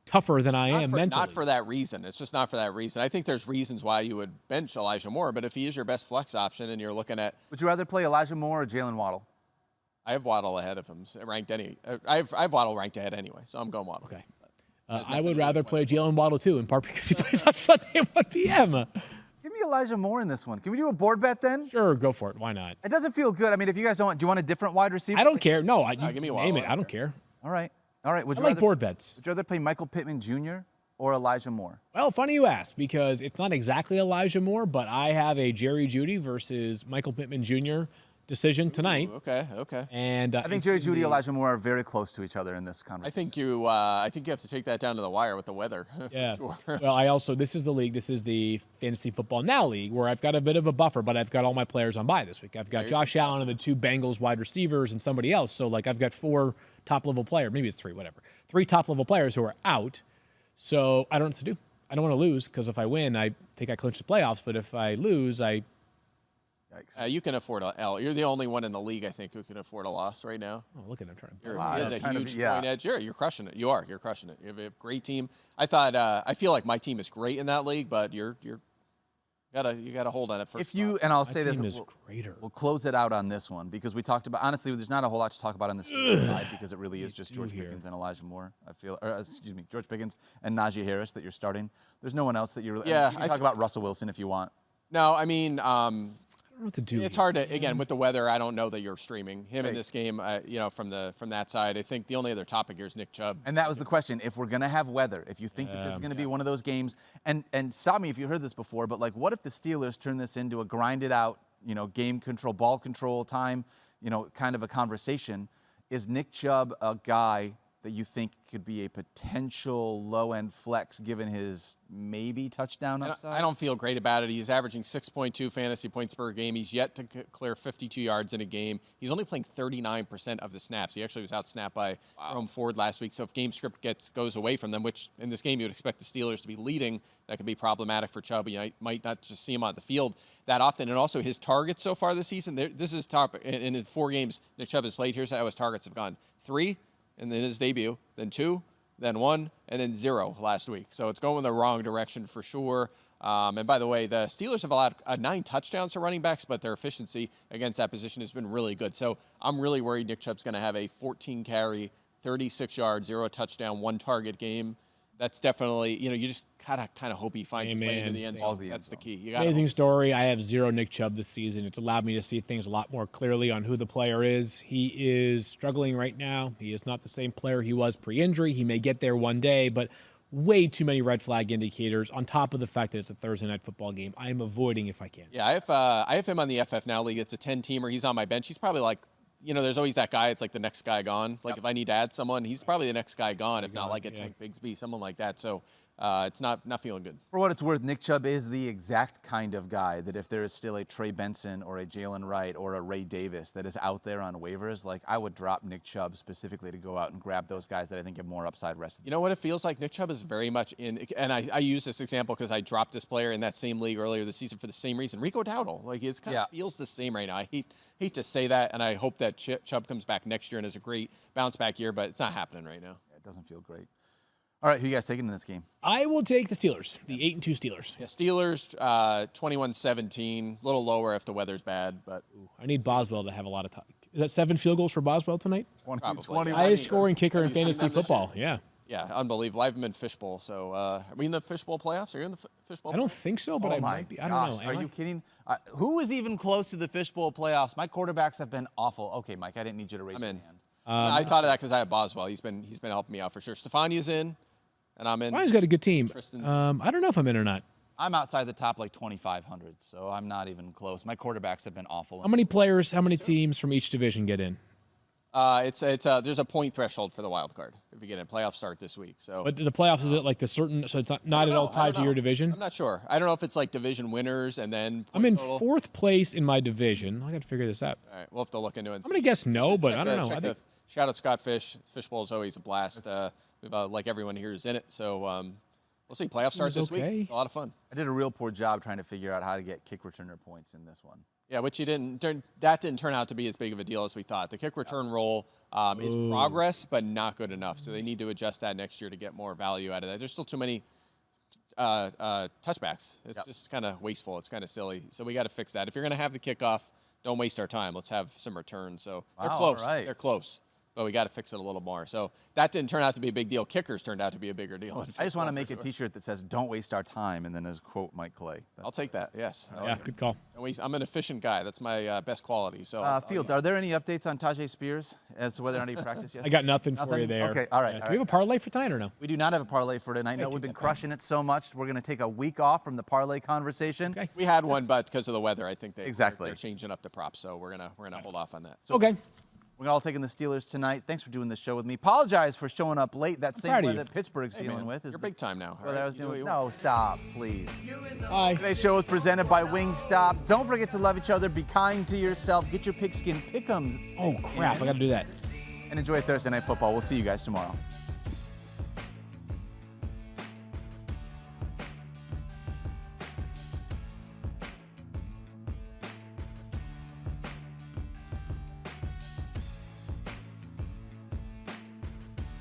tougher than I am mentally. Not for that reason. It's just not for that reason. I think there's reasons why you would bench Elijah Moore, but if he is your best flex option and you're looking at... Would you rather play Elijah Moore or Jalen Waddle? I have Waddle ahead of him, ranked any. I have Waddle ranked ahead anyway, so I'm going Waddle. Okay. I would rather play Jalen Waddle too, in part because he plays on Sunday at 1 p.m. Give me Elijah Moore in this one. Can we do a board bet then? Sure, go for it. Why not? It doesn't feel good. I mean, if you guys don't, do you want a different wide receiver? I don't care. No, give me Waddle. Name it. I don't care. All right. Would I you like board bets. Would you rather play Michael Pittman Jr. or Elijah Moore? Well, funny you ask, because it's not exactly Elijah Moore, but I have a Jerry Jeudy versus Michael Pittman Jr. decision tonight. Ooh, okay. And I think Jerry Jeudy and Elijah Moore are very close to each other in this conversation. I think you have to take that down to the wire with the weather. Yeah. Sure. Well, this is the league. This is the Fantasy Football Now League, where I've got a bit of a buffer, but I've got all my players on bye this week. I've got Josh Allen and the 2 Bengals wide receivers and somebody else. So, I've got 4 top-level players. Maybe it's 3, whatever. 3 top-level players who are out. So I don't know what to do. I don't want to lose, because if I win, I think I clinch the playoffs. But if I lose, Yikes. You can afford a L. You're the only one in the league, I think, who can afford a loss right now. Oh, look at him trying to. He has a huge point edge. You're crushing it. You're crushing it. You have a great team. I feel like my team is great in that league, but you gotta hold on it first. I'll say this, is greater. We'll close it out on this one, because we talked about, honestly, there's not a whole lot to talk about on the Steelers side, because it really is just George Pickens and Elijah Moore. George Pickens and Najee Harris that you're starting. There's no one else that you're really. Yeah, you can talk about Russell Wilson if you want. No, I mean, I don't know what to do. It's hard to, again, with the weather, I don't know that you're streaming him in this game, from that side. I think the only other topic here is Nick Chubb. And that was the question. If we're going to have weather, if you think that this is going to be one of those games, and stop me if you heard this before, but what if the Steelers turn this into a grinded out, game control, ball control time, kind of a conversation? Is Nick Chubb a guy that you think could be a potential low-end flex given his maybe touchdown upside? I don't feel great about it. He's averaging 6.2 fantasy points per game. He's yet to clear 52 yards in a game. He's only playing 39% of the snaps. He actually was out-snapped by Jerome Ford last week. So if game script goes away from them, which in this game you would expect the Steelers to be leading, that could be problematic for Chubb. You might not just see him on the field that often. And also his targets so far this season, this is top. In his 4 games Nick Chubb has played, here's how his targets have gone. 3, and then his debut, then 2, then 1, and then 0 last week. So it's going the wrong direction for sure. And by the way, the Steelers have allowed 9 touchdowns to running backs, but their efficiency against that position has been really good. So I'm really worried Nick Chubb's going to have a 14-carry, 36-yard, 0 touchdown, 1 target game. That's definitely, you just kind of hope he finds his way into the end zone. That's the key. Amazing story. I have 0 Nick Chubb this season. It's allowed me to see things a lot more clearly on who the player is. He is struggling right now. He is not the same player he was pre-injury. He may get there one day, but way too many red flag indicators on top of the fact that it's a Thursday night football game. I am avoiding if I can. Yeah, I have him on the FF Now League. It's a 10-teamer. He's on my bench. He's probably there's always that guy. It's like the next guy gone. If I need to add someone, he's probably the next guy gone, if not like a Tank Bigsby, someone like that. So it's not feeling good. For what it's worth, Nick Chubb is the exact kind of guy that if there is still a Trey Benson or a Jalen Wright or a Ray Davis that is out there on waivers, like I would drop Nick Chubb specifically to go out and grab those guys that I think have more upside rest of the You know what it feels like? Nick Chubb is very much in, and I use this example because I dropped this player in that same league earlier this season for the same reason. Rico Dowdle, like it kind of feels the same right now. I hate to say that, and I hope that Chubb comes back next year and has a great bounce back year, but it's not happening right now. It doesn't feel great. All right, who you guys taking in this game? I will take the Steelers, the 8-2 Steelers. Yeah, Steelers 21-17, a little lower if the weather's bad, but I need Boswell to have a lot of time. Is that 7 field goals for Boswell tonight? 20. Highest scoring kicker in Have you seen fantasy them this football. Yeah. yeah, unbelievable. I haven't been fishbowl, so are we in the fishbowl playoffs? Are you in the fishbowl? I don't think so, but I might be. I don't know. Are you kidding? Who is even close to the fishbowl playoffs? My quarterbacks have been awful. Okay, Mike, I didn't need you to raise your hand. I thought of that because I have Boswell. He's been helping me out for sure. Stefania's in, and I'm in. Ryan's got a good team. Tristan's I don't know if I'm in or not. I'm outside the top like 2,500, so I'm not even close. My quarterbacks have been awful. How many players, how many teams from each division get in? there's a point threshold for the wild card if you get in. Playoffs start this week. So, but the playoffs, is it like the certain? So it's not at all tied to your division. I'm not sure. I don't know if it's like division winners and then. I'm in total. 4th place in my division. I got to figure this out. All right, we'll have to look into it. I'm gonna guess no, but I don't know. I think, shout out Scott Fish. Fishbowl is always a blast. We've like everyone here is in it. So we'll see. Playoffs start this week. It's a lot of fun. I did a real poor job trying to figure out how to get kick returner points in this one. Yeah, which you didn't. That didn't turn out to be as big of a deal as we thought. The kick return role is progress, but not good enough. So they need to adjust that next year to get more value out of that. There's still too many touchbacks. It's just kind of wasteful. It's kind of silly. So we got to fix that. If you're going to have the kickoff, don't waste our time. Let's have some returns. So they're close. Right. They're close. But we got to fix it a little more. So that didn't turn out to be a big deal. Kickers turned out to be a bigger deal. I just want to make a T-shirt that says "Don't waste our time" and then as quote Mike Clay. I'll take that. Yes. Yeah, good call. I'm an efficient guy. That's my best quality. So Field, are there any updates on Tajay Spears as to whether or not he practiced yesterday? I got nothing for you there. Okay, all right. Do we have a parlay for tonight or no? We do not have a parlay for tonight. No, we've been crushing it so much. We're going to take a week off from the parlay conversation. Okay. we had one, but because of the weather, I think they're changing up the props. So we're gonna hold off on that. So Okay. We're all taking the Steelers tonight. Thanks for doing this show with me. Apologize for showing up late. That same way that Pittsburgh's dealing with. You're big time now. What I was doing. No, stop, please. Bye. Today's show is presented by Wingstop. Don't forget to love each other. Be kind to yourself. Get your pigskin pick'ems. Oh crap! I got to do that. And enjoy Thursday Night Football. We'll see you guys tomorrow.